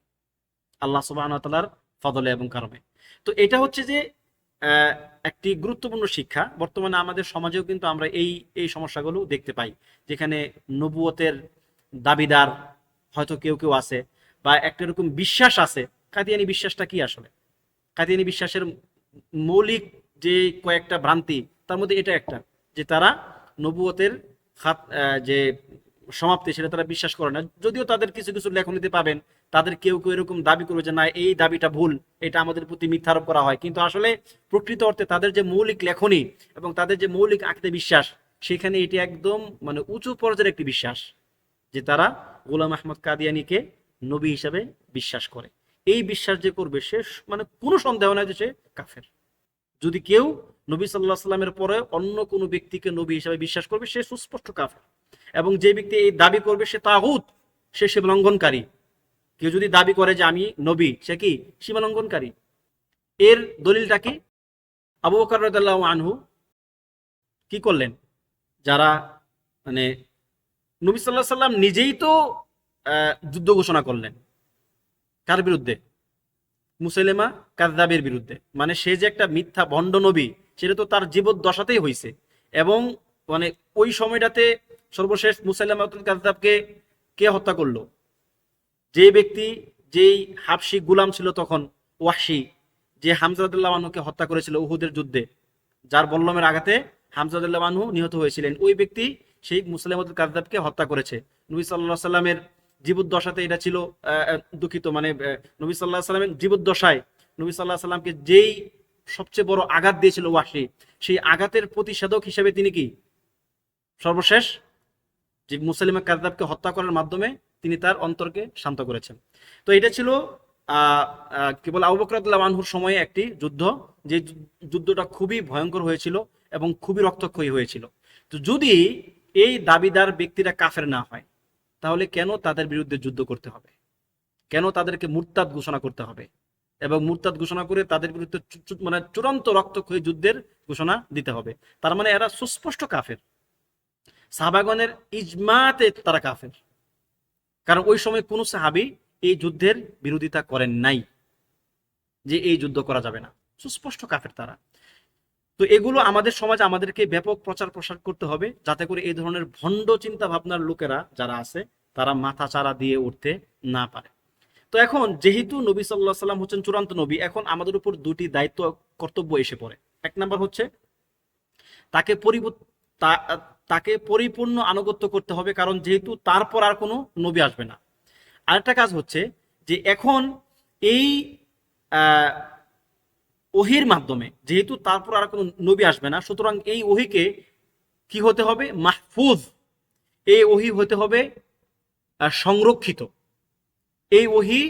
আল্লাহ সুবহানাহু ওয়া তাআলার ফজলে এবং কারণে। তো এটা হচ্ছে যে একটি গুরুত্বপূর্ণ শিক্ষা। বর্তমানে আমাদের সমাজেও কিন্তু আমরা এই এই সমস্যাগুলো দেখতে পাই, যেখানে নবুয়তের দাবিদার হয়তো কেউ কেউ আছে, বা একটা এরকম বিশ্বাস আছে। কাদিয়ানী বিশ্বাসটা কি আসলে? কাদিয়ানী বিশ্বাসের মৌলিক যে কয়েকটা ভ্রান্তি, তার মধ্যে এটা একটা, যে তারা নবুয়তের যে সমাপ্তি সেটা তারা বিশ্বাস করে না। যদিও তাদের কিছু কিছু লেখনীতে পাবেন তাদের কেউ কেউ এরকম দাবি করবে যে না, এই দাবিটা ভুল, এটা আমাদের প্রতি মিথ্যা আরোপ করা হয়, কিন্তু আসলে প্রকৃত অর্থে তাদের যে মৌলিক লেখনী এবং তাদের যে মৌলিক আকীদা বিশ্বাস, সেখানে এটি একদম মানে উঁচু পর্যায়ের একটি বিশ্বাস, যে তারা গোলাম আহমদ কাদিয়ানীকে নবী হিসাবে বিশ্বাস করে। এই বিশ্বাস যে করবে সে মানে কোনো সন্দেহ নাই যে সে কাফের। যদি কেউ নবী সাল্লাল্লাহু আলাইহি সাল্লামের পরে অন্য কোনো ব্যক্তিকে নবী হিসাবে বিশ্বাস করবে, সে সুস্পষ্ট কাফের। এবং যে ব্যক্তি এই দাবি করবে সে তাগুত, সে সীমা লঙ্ঘনকারী। কেউ যদি দাবি করে যে আমি নবী, সে কি সীমা লঙ্ঘনকারী। এর দলিলটা কি? আবু বকর রাদিয়াল্লাহু আনহু কি করলেন? যারা মানে নবী সাল্লাল্লাহু আলাইহি সাল্লাম নিজেই তো যুদ্ধ ঘোষণা করলেন, কার বিরুদ্ধে? মুসাইলিমা কাযযাবের বিরুদ্ধে। মানে সে যে একটা মিথ্যা ভণ্ড নবী, সেটা তো তার জীবদ্দশাতেই হয়েছে। এবং মানে ওই সময়টাতে সর্বশেষ মুসাইলিমাতুল কাযযাবকে কে হত্যা করলো? যে ব্যক্তি, যেই হাবশি গুলাম ছিল তখন, ওয়াহশি, যে হামজা রাদিয়াল্লাহু আনহুকে হত্যা করেছিল উহুদের যুদ্ধে, যার বল্লমের আঘাতে হামজা রাদিয়াল্লাহু আনহু নিহত হয়েছিলেন, ওই ব্যক্তি সেই মুসাইলিমাতুল কাযযাবকে হত্যা করেছে। নবী সাল্লাল্লাহু আলাইহি সাল্লামের জীবদ্দশাতে এটা ছিল, দুঃখিত, মানে নবী সাল্লাল্লাহু আলাইহি সাল্লামের জীবদ্দশায় নবী সাল্লাল্লাহু আলাইহি সাল্লামকে যেই সবচেয়ে বড় আঘাত দিয়েছিল ওয়াহশি, সেই আঘাতের প্রতিষেধক হিসেবে তিনি কি সর্বশেষ যে মুসাইলিমা কাযযাবকে হত্যা করার মাধ্যমে তিনি তার অন্তরকে শান্ত করেছেন। তো এটা ছিল কেবল আবু বকর রাদিয়াল্লাহু আনহুর সময়ে একটি যুদ্ধ, যে যুদ্ধটা খুবই ভয়ঙ্কর হয়েছিল এবং খুবই রক্তক্ষয়ী হয়েছিল। তো যদি এই দাবিদার ব্যক্তিরা কাফের না হয়, তাহলে কেন তাদের বিরুদ্ধে যুদ্ধ করতে হবে? কেন তাদেরকে মুরতাদ ঘোষণা করতে হবে এবং মুরতাদ ঘোষণা করে তাদের বিরুদ্ধে মানে চূড়ান্ত রক্তক্ষয়ী যুদ্ধের ঘোষণা দিতে হবে? তার মানে এরা সুস্পষ্ট কাফের। সাহাবাগণের ইজমাতে তারা কাফের, কারণ ওই সময় কোন সাহাবী এই যুদ্ধের বিরোধিতা করেন নাই যে এই যুদ্ধ করা যাবে না। সুস্পষ্ট কাফের তারা। তো এগুলো আমাদের সমাজে আমাদেরকে ব্যাপক প্রচার প্রসার করতে হবে, যাতে করে এই ধরনের ভণ্ড চিন্তা ভাবনার লোকেরা যারা আছে তারা মাথা চারা দিয়ে উঠতে না পারে। তো এখন যেহেতু নবী সাল্লাল্লাহু আলাইহি সাল্লাম হচ্ছেন চূড়ান্ত নবী, এখন আমাদের উপর দুটি দায়িত্ব কর্তব্য এসে পড়ে। এক নাম্বার হচ্ছে তাকে তাকে পরিপূর্ণ আনুগত্য করতে হবে, কারণ যেহেতু তারপর আর কোনো নবী আসবে না। আরেকটা কাজ হচ্ছে যে এখন এই ওহির মাধ্যমে যেহেতু তারপর আর কোনো নবী আসবে না, সুতরাং এই ওহিকে কি হতে হবে? মাহফুজ। এই ওহি হতে হবে সংরক্ষিত। এই ওহি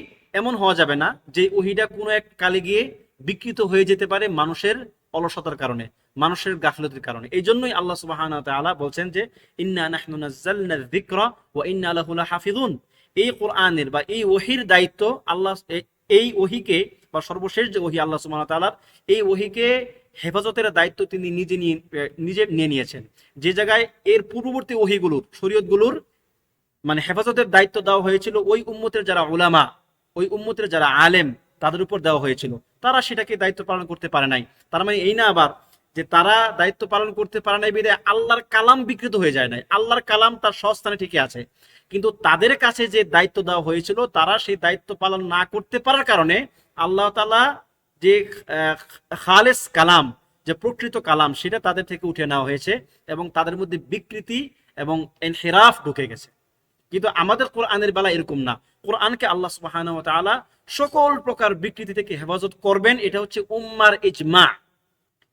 এমন হওয়া যাবে না যে ওহিটা কোনো এক কালে গিয়ে বিকৃত হয়ে যেতে পারে মানুষের অলসতার কারণে, মানুষের গাফলতির কারণে। এই জন্যই আল্লাহ সুবহানাহু ওয়া তাআলা বলছেন যে ইন্না নাহনু নাযালনা যিকরা ওয়া ইন্না লাহু লাহাফিজুন। এই কোরআনের বা এই ওহির দায়িত্ব আল্লাহ, এই ওহিকে বা সর্বশেষ যে ওহি আল্লাহ সুবহানাহু ওয়া তাআলার, এই ওহিকে হেফাজতের দায়িত্ব তিনি নিজে নিয়ে নিয়েছেন। যে জায়গায় এর পূর্ববর্তী ওহিগুলোর, শরীয়তগুলোর মানে হেফাজতের দায়িত্ব দেওয়া হয়েছিল ওই উম্মতের যারা উলামা, ওই উম্মতের যারা আলেম, তাদের উপর দেওয়া হয়েছিল, তারা সেটাকে দায়িত্ব পালন করতে পারে নাই। তার মানে এই না আবার যে তারা দায়িত্ব পালন করতে পারে নাই বিধায় আল্লাহর কালাম বিকৃত হয়ে যায় নাই। আল্লাহর কালাম তার স্বস্থানে ঠিকই আছে, কিন্তু তাদের কাছে যে দায়িত্ব দেওয়া হয়েছিল তারা সেই দায়িত্ব পালন না করতে পারার কারণে আল্লাহ তাআলা যে খালেস কালাম, যে প্রকৃত কালাম, সেটা তাদের থেকে উঠে নেওয়া হয়েছে এবং তাদের মধ্যে বিকৃতি এবং ইনহিরাফ ঢুকে গেছে। কিন্তু আমাদের কোরআনের বেলা এরকম না। কোরআনকে আল্লাহ সুবহানাহু ওয়া তাআলা সকল প্রকার বিকৃতি থেকে হেফাজত করবেন, এটা হচ্ছে উম্মার ইজমা।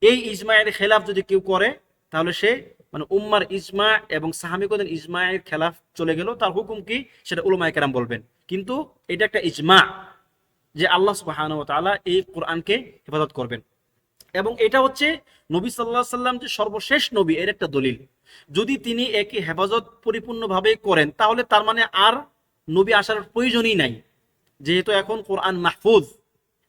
এই ইজমায়ের খেলাফ যদি কেউ করে তাহলে সে মানে উম্মার ইজমা এবং সাহাবিগণের ইজমায়ের খেলাফ চলে গেল, তার হুকুম কি সেটা উলামায়ে কেরাম বলবেন। কিন্তু এটা একটা ইজমা যে আল্লাহ সুবহানাহু ওয়া তাআলা এই কোরআনকে হেফাজত করবেন, এবং এটা হচ্ছে নবী সাল্লাল্লাহু আলাইহি সাল্লাম যে সর্বশেষ নবী এর একটা দলিল। যদি তিনি একে হেফাজত পরিপূর্ণভাবে করেন তাহলে তার মানে আর নবী আসার প্রয়োজনই নাই, যেহেতু এখন কোরআন মাহফুজ,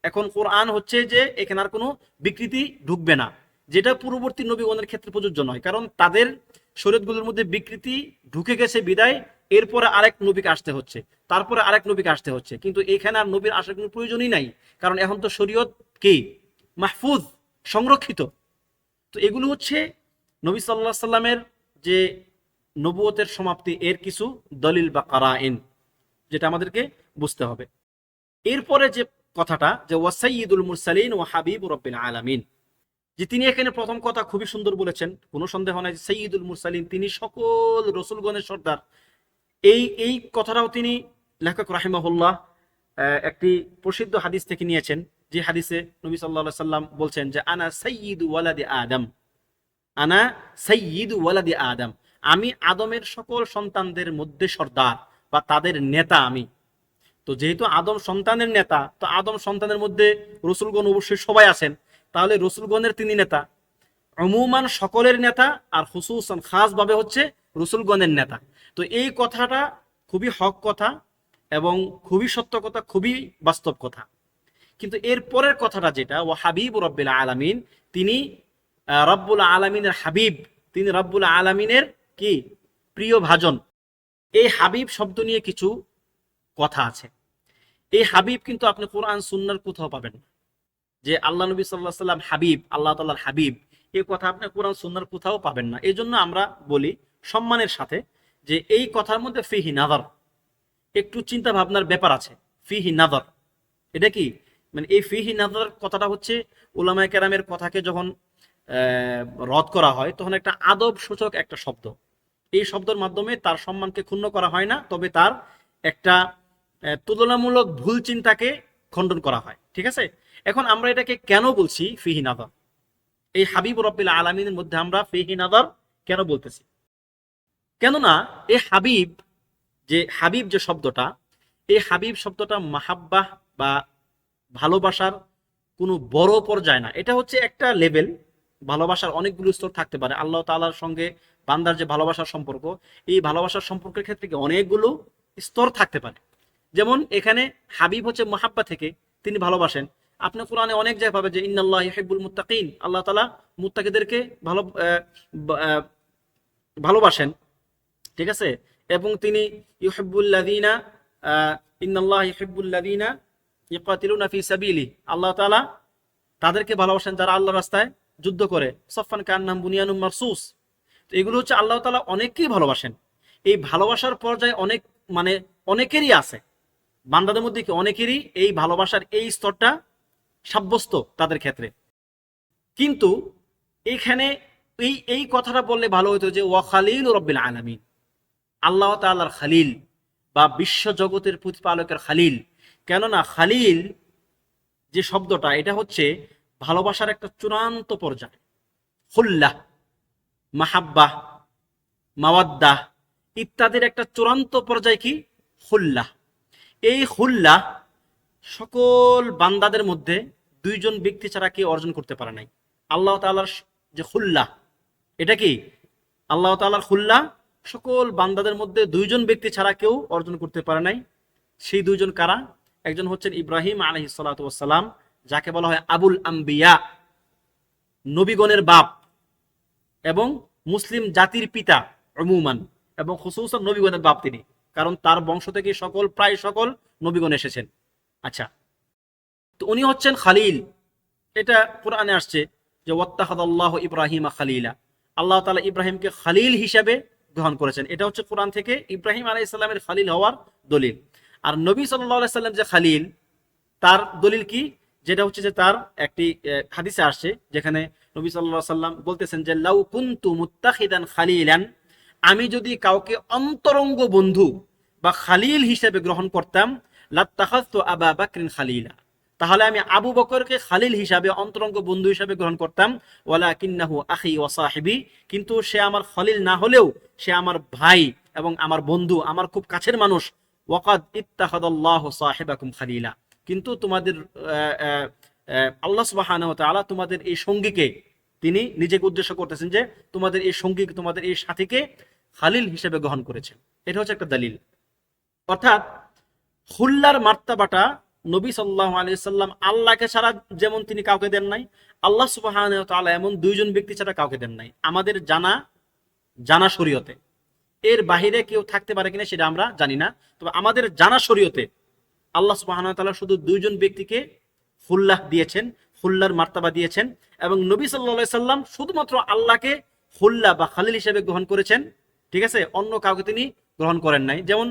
এখন কোরআন হচ্ছে যে এখানে আর কোনো বিকৃতি ঢুকবে না, যেটা পূর্ববর্তী নবীগণের ক্ষেত্রে প্রযোজ্য নয়, কারণ তাদের শরীয়তগুলোর মধ্যে বিকৃতি ঢুকে গেছে বিদায় এরপরে আরেক নবীকে আসতে হচ্ছে, তারপরে আরেক নবীকে আসতে হচ্ছে, কিন্তু এখানে আর নবীর আসার কোনো প্রয়োজনই নাই, কারণ এখন তো শরীয়ত কি মাহফুজ, সংরক্ষিত। তো এগুলো হচ্ছে নবী সাল্লাল্লাহু আলাইহি সাল্লামের যে নবুয়তের সমাপ্তি এর কিছু দলিল বা কারাইন, যেটা আমাদেরকে বুঝতে হবে। এরপরে যে কথাটা যে ওয়াসাইয়্যিদুল মুরসালিন ওয়া হাবিবু রাব্বিল আলামিন, যে তিনি এখানে প্রথম কথা খুবই সুন্দর বলেছেন, কোনো সন্দেহ নাই যে সাইয়্যিদুল মুরসালিন, তিনি সকল রাসূলগণের সর্দার। এই কথাটাও তিনি লেখক রাহিমাহুল্লাহ একটি প্রসিদ্ধ হাদিস থেকে নিয়েছেন, যে হাদিসে নবী সাল্লাল্লাহু আলাইহি সাল্লাম বলছেন যে আনা সাইয়্যিদু ওয়ালাদি আদম, আনা সাইয়্যিদু ওয়ালাদি আদম, আমি আদমের সকল সন্তানদের মধ্যে সর্দার বা তাদের নেতা আমি। তো যেহেতু আদম সন্তানের নেতা, তো আদম সন্তানের মধ্যে রসুলগণ অবশ্যই সবাই আছেন, তাহলে রসুলগণের তিনি নেতা, উমুমান সকলের নেতা, আর খুসুসান খাস ভাবে হচ্ছে রসুলগণের নেতা। তো এই কথাটা খুবই হক কথা এবং খুবই সত্য কথা, খুবই বাস্তব কথা। কিন্তু এর পরের কথাটা যেটা ও হাবিব রব্বিল আলামিন, তিনি রব্বুল আলামিনের হাবিব, তিনি রব্বুল আলামিনের কি প্রিয় ভাজন। এই হাবিব শব্দ নিয়ে কিছু কথা আছে। এই হাবিব কিন্তু আপনি কোরআন সুন্নাহর কোথাও পাবেন না, যে আল্লাহ নবী সাল্লাল্লাহু আলাইহি সাল্লাম হাবিব, আল্লাহ তাআলার হাবিব, এই কথা আপনি কোরআন সুন্নাহর কোথাও পাবেন না। এই জন্য আমরা বলি সম্মানের সাথে যে এই কথার মধ্যে ফিহি নাযার, একটু চিন্তা ভাবনার ব্যাপার আছে। ফিহি নাযার এটা কি, মানে এই ফিহি নাযার কথাটা হচ্ছে উলামায়ে কেরামের কথাকে যখন রদ করা হয় তখন একটা আদব সূচক একটা শব্দ, এই শব্দের মাধ্যমে তার সম্মানকে ক্ষুণ্ণ করা হয় না, তবে তার একটা তুলনামূলক ভুল চিন্তাকে খণ্ডন করা হয়। ঠিক আছে, এখন আমরা এটাকে কেন বলছি ফিহি নাযার, এই হাবিব রব্বিল আলামিনের মধ্যে আমরা ফিহি নাযার কেন বলতেছি? কেননা এই হাবিব যে শব্দটা, এই হাবিব শব্দটা মাহাব্বাহ বা ভালোবাসার কোনো বড় পর্যায় না, এটা হচ্ছে একটা লেভেল। ভালোবাসার অনেকগুলো স্তর থাকতে পারে। আল্লাহ তাআলার সঙ্গে বান্দার যে ভালোবাসার সম্পর্ক, এই ভালোবাসার সম্পর্কের ক্ষেত্রে অনেকগুলো স্তর থাকতে পারে। যেমন এখানে হাবিব হচ্ছে মাহাব্বা থেকে, তিনি ভালোবাসেন। আপনি কোরআনে অনেক জায়গায় পাবেন যে ইন্নাল্লাহা ইউহিব্বুল মুত্তাকিন, আল্লাহ তাআলা মুত্তাকিদেরকে ভালোবাসেন। ঠিক আছে, এবং তিনি ইউহিব্বুল্লাযীনা ইন্নাল্লাহা ইউহিব্বুল্লাযীনা ইউকাতিলুনা ফি সাবিলি, আল্লাহ তাআলা তাদেরকে ভালোবাসেন যারা আল্লাহর রাস্তায় যুদ্ধ করে, সফফান কান্নাহুম বুনিয়ানুম মারসুস। তো এগুলো হচ্ছে আল্লাহ তাআলা অনেককেই ভালোবাসেন। এই ভালোবাসার পর্যায়ে অনেক মানে অনেকেরই আছে, বান্দাদের মধ্যে কি অনেকেরই এই ভালোবাসার এই স্তরটা সাব্যস্ত তাদের ক্ষেত্রে। কিন্তু এইখানে এই কথাটা বললে ভালো হতো যে ওয়া খালিল রব্বিল আলামিন, আল্লাহ তাআলার খালিল বা বিশ্ব জগতের প্রতিপালকের খালিল। কেননা খালিল যে শব্দটা, এটা হচ্ছে ভালোবাসার একটা চূড়ান্ত পর্যায়। খুল্লাহ, মাহাব্বাহ, মাওয়াদ্দাহ ইত্যাদির একটা চূড়ান্ত পর্যায় কি খুল্লাহ। এই খুল্লাহ সকল বান্দাদের মধ্যে দুইজন ব্যক্তি ছাড়া কেউ অর্জন করতে পারে নাই। আল্লাহ তাআলার যে খুল্লাহ, এটা কি আল্লাহ তাআলার খুল্লাহ সকল বান্দাদের মধ্যে দুইজন ব্যক্তি ছাড়া কেউ অর্জন করতে পারে নাই। সেই দুইজন কারা? একজন হচ্ছেন ইব্রাহিম আলাইহিস সালাতু ওয়াস সালাম, যাকে বলা হয় আবুল আম্বিয়া, নবীগণের বাপ, এবং মুসলিম জাতির পিতা উমুমান, এবং খুসুসান নবীগণের বাপ তিনি, কারণ তার বংশ থেকে প্রায় সকল নবীগণ এসেছেন। আচ্ছা, তো উনি হচ্ছেন খালিল। এটা কোরআনে আসছে যে ওয়াত্তাখাযাল্লাহু ইব্রাহিমা খালিলা, আল্লাহ তাআলা ইব্রাহিমকে খালিল হিসাবে গ্রহণ করেছেন। এটা হচ্ছে কোরআন থেকে ইব্রাহিম আলাইহিস সালামের খালিল হওয়ার দলিল। আর নবী সাল্লাল্লাহু আলাইহি সাল্লাম যে খালিল, তার দলিল কি? যেটা হচ্ছে যে তার একটি হাদিসে আসছে যেখানে নবী সাল্লাল্লাহু আলাইহি সাল্লাম বলতেছেন যে লাউ কুনতু মুত্তাখিদান খালিলান, আমি যদি কাউকে অন্তরঙ্গ বন্ধু বা খালিল হিসেবে গ্রহণ করতাম, লাত্তাখাযতু আবা বকরিন খালিলা, তাহলে আমি আবু বকরকে খালিল হিসাবে, অন্তরঙ্গ বন্ধু হিসাবে গ্রহণ করতাম। ওয়ালাকিন্নাহু আখি ওয়া সাহিবি, কিন্তু সে আমার খলিল না হলেও সে আমার ভাই এবং আমার বন্ধু, আমার খুব কাছের মানুষ। ওয়াকাদ ইত্তাখাদাল্লাহু সাহিবাকুম খালিলা, কিন্তু তোমাদের আল্লাহ সুবহানাহু ওয়া তাআলা তোমাদের এই সঙ্গীকে, তিনি নিজেকে উদ্দেশ্য করতেছেন যে তোমাদের এই সঙ্গী, তোমাদের এই সাথীকে খালিল হিসেবে গ্রহণ করেছেন। এটা হচ্ছে একটা দলিল। অর্থাৎ খুল্লার মার্তাবাটা নবী সাল্লাল্লাহু আলাইহি সাল্লাম আল্লাহকে ছাড়া যেমন তিনি কাউকে দেন নাই, আল্লাহ সুবহানাহু ওয়া তাআলা এমন দুইজন ব্যক্তি ছাড়া কাউকে দেন নাই আমাদের জানা শরীয়তে। এর বাহিরে কেউ থাকতে পারে কিনা সেটা আমরা জানি না, তবে আমাদের জানা শরীয়তে আল্লাহ সুবহানাহু ওয়া তাআলা শুধু দুইজন ব্যক্তিকে খুল্লাহ দিয়েছেন, খুল্লার মার্তাবা দিয়েছেন। এবং নবী সাল্লাল্লাহু আলাইহি সাল্লাম শুধুমাত্র আল্লাহকে খুল্লা বা খালিল হিসেবে গ্রহণ করেছেন, ঠিক আছে, অন্য কাউকে তিনি গ্রহণ করেন নাই। যেমন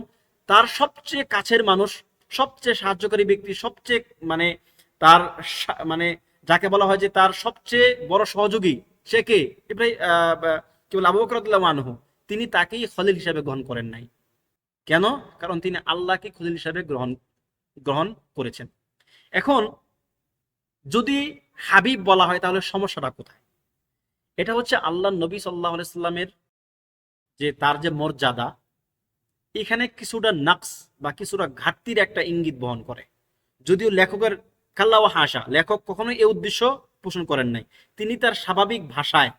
তার সবচেয়ে কাছের মানুষ, সবচেয়ে সাহায্যকারী ব্যক্তি, সবচেয়ে মানে তার মানে যাকে বলা হয় যে তার সবচেয়ে বড় সহযোগী, সে কে? ইব্রাহিম কি বলে, আবু বকর রাদিয়াল্লাহু আনহু, তিনি তাকেই খলিল হিসেবে গ্রহণ করেন নাই। কেন? কারণ তিনি আল্লাহকে খলিল হিসেবে গ্রহণ করেছেন। এখন যদি হাবিব বলা হয় তাহলে সমস্যাটা কোথায়? এটা হচ্ছে আল্লাহ নবী সাল্লাল্লাহু আলাইহি সাল্লামের যে তার যে মর্যাদা, এখানে কিছুটা নাকস বা কিছুটা ঘাটতির একটা ইঙ্গিত বহন করে। যদিও লেখকের কাল্লা ও হাসা, লেখক কখনোই এই উদ্দেশ্য পোষণ করেন নাই, তিনি তার স্বাভাবিক ভাষায়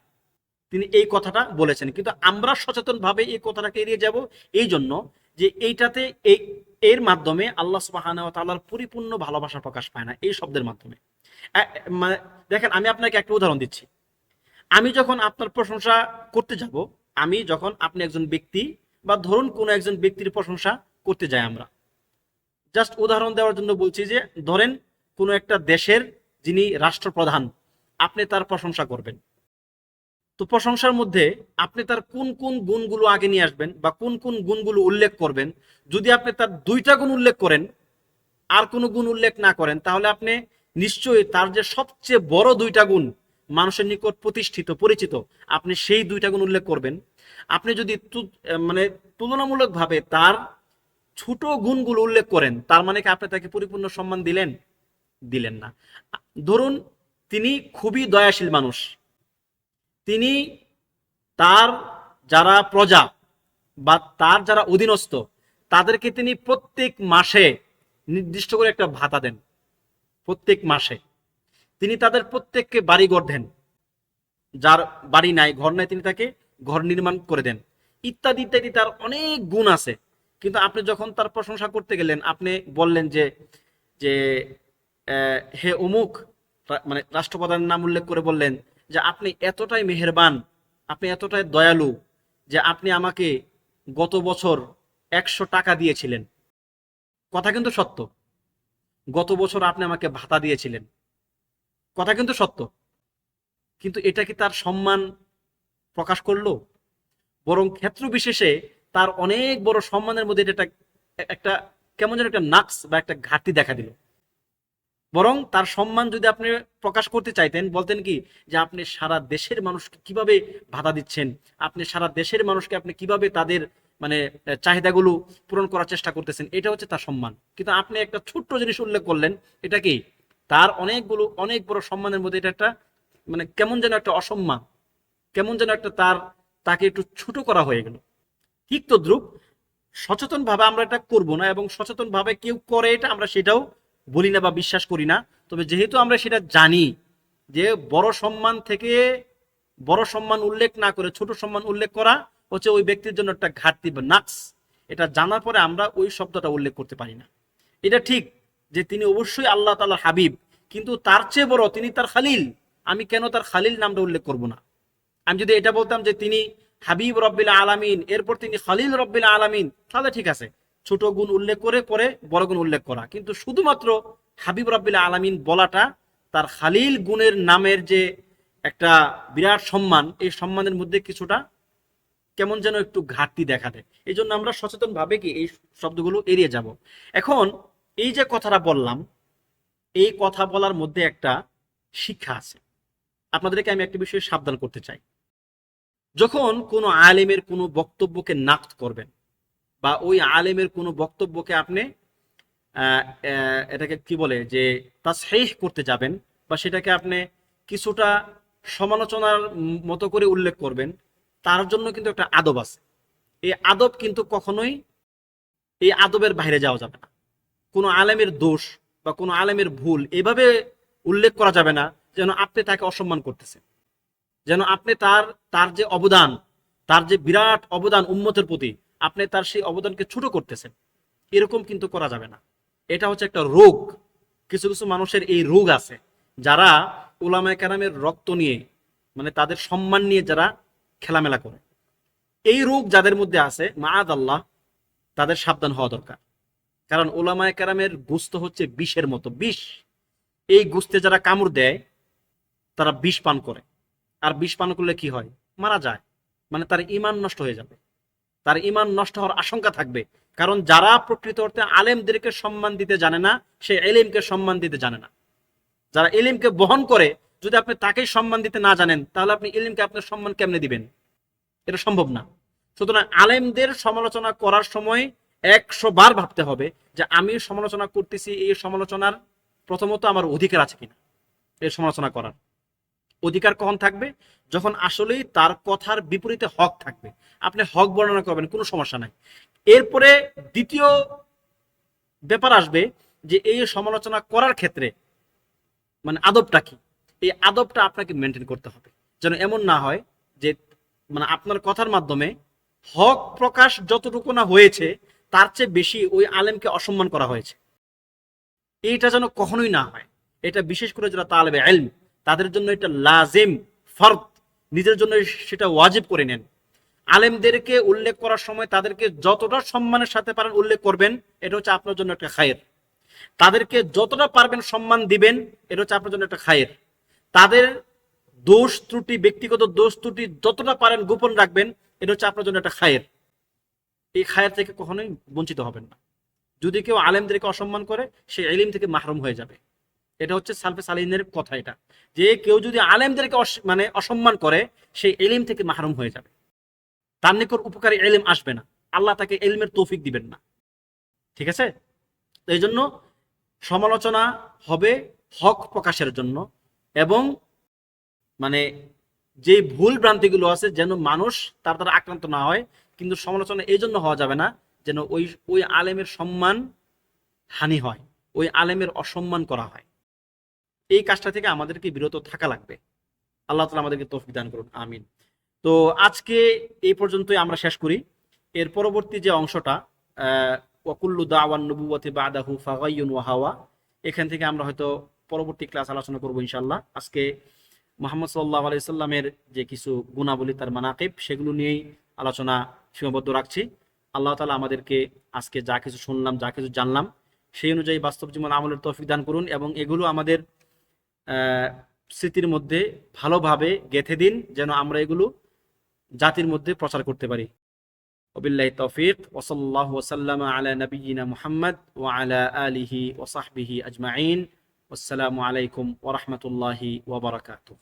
তিনি এই কথাটা বলেছেন। কিন্তু আমরা সচেতনভাবে এই কথাটাকে এড়িয়ে যাব এই জন্য যে এইটাতে এর মাধ্যমে আল্লাহ সুবহানাহু ওয়া তাআলার পরিপূর্ণ ভালোবাসা প্রকাশ পায় না এই শব্দের মাধ্যমে। দেখেন, আমি আপনাকে একটা উদাহরণ দিচ্ছি। আমি যখন আপনার প্রশংসা করতে যাব, আমি যখন আপনি একজন ব্যক্তি বা ধরুন কোনো একজন ব্যক্তির প্রশংসা করতে যাই, আমরা জাস্ট উদাহরণ দেওয়ার জন্য বলছি যে ধরেন কোনো একটা দেশের যিনি রাষ্ট্রপ্রধান, আপনি তার প্রশংসা করবেন। তো প্রশংসার মধ্যে আপনি তার কোন কোন গুণগুলো আগে নিয়ে আসবেন বা কোন কোন গুণগুলো উল্লেখ করবেন। যদি আপনি তার দুইটা গুণ উল্লেখ করেন আর কোনো গুণ উল্লেখ না করেন, তাহলে আপনি নিশ্চয়ই তার যে সবচেয়ে বড় দুইটা গুণ, মানুষের নিকট প্রতিষ্ঠিত পরিচিত, আপনি সেই দুইটা গুণ উল্লেখ করবেন। আপনি যদি মানে তুলনামূলকভাবে তার ছোট গুণগুলো উল্লেখ করেন, তার মানে কি আপনি তাকে পরিপূর্ণ সম্মান দিলেন না। ধরুন তিনি খুবই দয়াশীল মানুষ, তিনি তার যারা প্রজা বা তার যারা অধীনস্থ তাদেরকে তিনি প্রত্যেক মাসে নির্দিষ্ট করে একটা ভাতা দেন। প্রত্যেক মাসে তিনি তাদের প্রত্যেককে বাড়িঘর দেন, যার বাড়ি নাই, ঘর নাই, তিনি তাকে ঘর নির্মাণ করে দেন, ইত্যাদি ইত্যাদি। তার অনেক গুণ আছে। কিন্তু আপনি যখন তার প্রশংসা করতে গেলেন, আপনি বললেন যে যে হে অমুক, মানে রাষ্ট্রপ্রধানের নাম উল্লেখ করে বললেন যে আপনি এতটাই মেহেরবান, আপনি এতটাই দয়ালু যে আপনি আমাকে গত বছর 100 টাকা দিয়েছিলেন। কথা কিন্তু সত্য, গত বছর আপনি আমাকে ভাতা দিয়েছিলেন, কথা কিন্তু সত্য। কিন্তু এটা কি তার সম্মান প্রকাশ করলো? বরং ক্ষেত্র বিশেষে তার অনেক বড় সম্মানের মধ্যে এটা একটা কেমন যেন একটা নাকস বা একটা ঘাটতি দেখা দিল। বরং তার সম্মান যদি আপনি প্রকাশ করতে চাইতেন, বলতেন কি যে আপনি সারা দেশের মানুষকে কিভাবে ভাতা দিচ্ছেন, আপনি সারা দেশের মানুষকে আপনি কিভাবে তাদের মানে চাহিদাগুলো পূরণ করার চেষ্টা করতেছেন, এটা হচ্ছে তার সম্মান। কিন্তু আপনি একটা ছোট্ট জিনিস উল্লেখ করলেন, এটা কি তার অনেক বড় সম্মানের মধ্যে এটা একটা মানে কেমন যেন একটা অসম্মান, কেমন যেন একটা তাকে একটু ছোট করা হয়ে গেল। ঠিক তদ্রুপ সচেতন ভাবে আমরা এটা করব না, এবং সচেতন ভাবে কেউ করে এটা আমরা সেটাও বলি না বা বিশ্বাস করি না। তবে যেহেতু আমরা সেটা জানি যে বড় সম্মান থেকে বড় সম্মান উল্লেখ না করে ছোট সম্মান উল্লেখ করা হচ্ছে ওই ব্যক্তির জন্য একটা ঘাটতি বা নাকস, এটা জানার পরে আমরা ওই শব্দটা উল্লেখ করতে পারি না। এটা ঠিক যে তিনি অবশ্যই আল্লাহ তাআলার হাবিব, কিন্তু তার চেয়ে বড় তিনি তার খালিল। আমি কেন তার খালিল নামটা উল্লেখ করব না? আমি যদি এটা বলতাম যে তিনি হাবিব রব্বিল আলামিন, এরপর তিনি খালিল রব্বিল আলামিন, তাহলে ঠিক আছে, ছোট গুণ উল্লেখ করে পরে বড় গুণ উল্লেখ করা। কিন্তু শুধুমাত্র হাবিব রব্বিল আলামিন বলাটা তার খালিল গুণের নামের যে একটা বিরাট সম্মান, এই সম্মানের মধ্যে কিছুটা কেমন যেন একটু ঘাটতি দেখা দেয়। এই জন্য আমরা সচেতন ভাবে কি এই শব্দগুলো এড়িয়ে যাব। এখন এই যে কথাটা বললাম, এই কথা বলার মধ্যে একটা শিক্ষা আছে। আপনাদেরকে আমি একটা বিষয়ে সাবধান করতে চাই। যখন কোনো আলেমের কোনো বক্তব্যকে নাকদ করবেন বা ওই আলেমের কোনো বক্তব্যকে আপনি এটাকে কি বলে যে তাসহিহ করতে যাবেন, বা সেটাকে আপনি কিছুটা সমালোচনার মতো করে উল্লেখ করবেন, তার জন্য কিন্তু একটা আদব আছে। এই আদব কিন্তু কখনোই এই আদবের বাইরে যাওয়া যাবে না। কোনো আলেমের দোষ বা কোনো আলেমের ভুল এভাবে উল্লেখ করা যাবে না যেন আপনি তাকে অসম্মান করতেছেন, যেন আপনি তার তার যে অবদান, তার যে বিরাট অবদান উম্মতের প্রতি, আপনি তার সেই অবদানকে ছোট করতেছেন। এরকম কিন্তু করা যাবে না। এটা হচ্ছে একটা রোগ। কিছু কিছু মানুষের এই রোগ আছে, যারা উলামায়ে কেরামের রক্ত নিয়ে, মানে তাদের সম্মান নিয়ে যারা খেলামেলা করে। এই রোগ যাদের মধ্যে আছে, মাআদাল্লাহ, তাদের সাবধান হওয়া দরকার। কারণ উলামায়ে কেরামের গোশত হচ্ছে বিষের মতো বিষ। এই গোশতে যারা কামড় দেয়, তারা বিষ পান করে। আর বিষ পান করলে কি হয়? মারা যায়। মানে তার ঈমান নষ্ট হয়ে যাবে, তার ঈমান নষ্ট হওয়ার আশঙ্কা থাকবে। কারণ যারা প্রকৃত অর্থে আলেমদেরকে সম্মান দিতে জানে না, সে এলিমকে সম্মান দিতে জানে না। যারা এলিমকে বহন করে, যদি আপনি তাকেই সম্মান দিতে না জানেন, তাহলে আপনি এলিমকে আপনার সম্মান কেমনে দিবেন? এটা সম্ভব না। সুতরাং আলেমদের সমালোচনা করার সময় 100 বার ভাবতে হবে যে আমি সমালোচনা করতেছি, এই সমালোচনার প্রথমত আমার অধিকার আছে কিনা। এই সমালোচনা করার অধিকার কখন থাকবে? যখন আসলেই তার কথার বিপরীতে হক থাকবে। আপনি হক বর্ণনা করবেন, কোনো সমস্যা নাই। এরপরে দ্বিতীয় ব্যাপার আসবে যে এই সমালোচনা করার ক্ষেত্রে মানে আদবটা কি, এই আদবটা আপনাকে মেনটেন করতে হবে। যেন এমন না হয় যে মানে আপনার কথার মাধ্যমে হক প্রকাশ যতটুকু না হয়েছে, তার চেয়ে বেশি ওই আলেমকে অসম্মান করা হয়েছে। এইটা যেন কখনোই না হয়। এটা বিশেষ করে যারা তালেবে ইলম, তাদের জন্য এটা লাজিম, ফরদ, নিজের জন্য সেটা ওয়াজিব করে নেন। আলেমদেরকে উল্লেখ করার সময় তাদেরকে যতটা সম্মানের সাথে পারেন উল্লেখ করবেন, এটা হচ্ছে আপনার জন্য একটা খায়ের। তাদেরকে যতটা পারবেন সম্মান দিবেন, এটা হচ্ছে আপনার জন্য একটা খায়ের। তাদের দোষ ত্রুটি, ব্যক্তিগত দোষ ত্রুটি যতটা পারেন গোপন রাখবেন, এটা হচ্ছে আপনার জন্য একটা খায়ের। এই খায়ের থেকে কখনোই বঞ্চিত হবেন না। যদি কেউ আলেমদেরকে অসম্মান করে, সে ইলম থেকে মাহরুম হয়ে যাবে। এটা হচ্ছে সালফে সালিহিনের কথা। এটা যে কেউ যদি আলেমদেরকে মানে অসম্মান করে, সে ইলম থেকে মাহরুম হয়ে যাবে, তার নিকট উপকারী ইলম আসবে না, আল্লাহ তাকে ইলমের তৌফিক দিবেন না। ঠিক আছে? এই জন্য সমালোচনা হবে হক প্রকাশের জন্য, এবং মানে যে ভুল ভ্রান্তিগুলো আছে যেন মানুষ তার দ্বারা আক্রান্ত না হয়। কিন্তু সমালোচনা এই জন্য হওয়া যাবে না যেন ওই ওই আলেমের সম্মান হানি হয়, ওই আলেমের অসম্মান করা হয়। এই কাজটা থেকে আমাদেরকে বিরত থাকা লাগবে। আল্লাহ তাআলা আমাদেরকে তৌফিক দান করুন, আমিন। তো আজকে এই পর্যন্তই আমরা শেষ করি। এর পরবর্তী যে অংশটা, ওয়াকুল্লু দাওয়ান নবুওয়াতি বাদাহু ফাগাইয়ুন ওয়া হাওয়া, এখান থেকে আমরা হয়তো পরবর্তী ক্লাস আলোচনা করব ইনশাআল্লাহ। আজকে মুহাম্মদ সাল্লাল্লাহু আলাইহি সাল্লামের যে কিছু গুণাবলী, তার মানাকিব, সেগুলো নিয়েই আলোচনা সীমাবদ্ধ রাখছি। আল্লাহ তাআলা আমাদেরকে আজকে যা কিছু শুনলাম, যা কিছু জানলাম, সেই অনুযায়ী বাস্তব জীবন আমলের তৌফিক দান করুন, এবং এগুলো আমাদের স্মৃতির মধ্যে ভালোভাবে গেঁথে দিন, যেন আমরা এগুলো জাতির মধ্যে প্রচার করতে পারি। ওবিল্লাহি তৌফিক, ওয়া সাল্লাল্লাহু ওয়া সাল্লামা আলা নাবিয়্যিনা মুহাম্মদ ওয়া আলা আলিহি ওয়া সাহবিহি আজমাইন। আসসালামু আলাইকুম ওয়া রাহমাতুল্লাহি ওয়া বারাকাতুহু।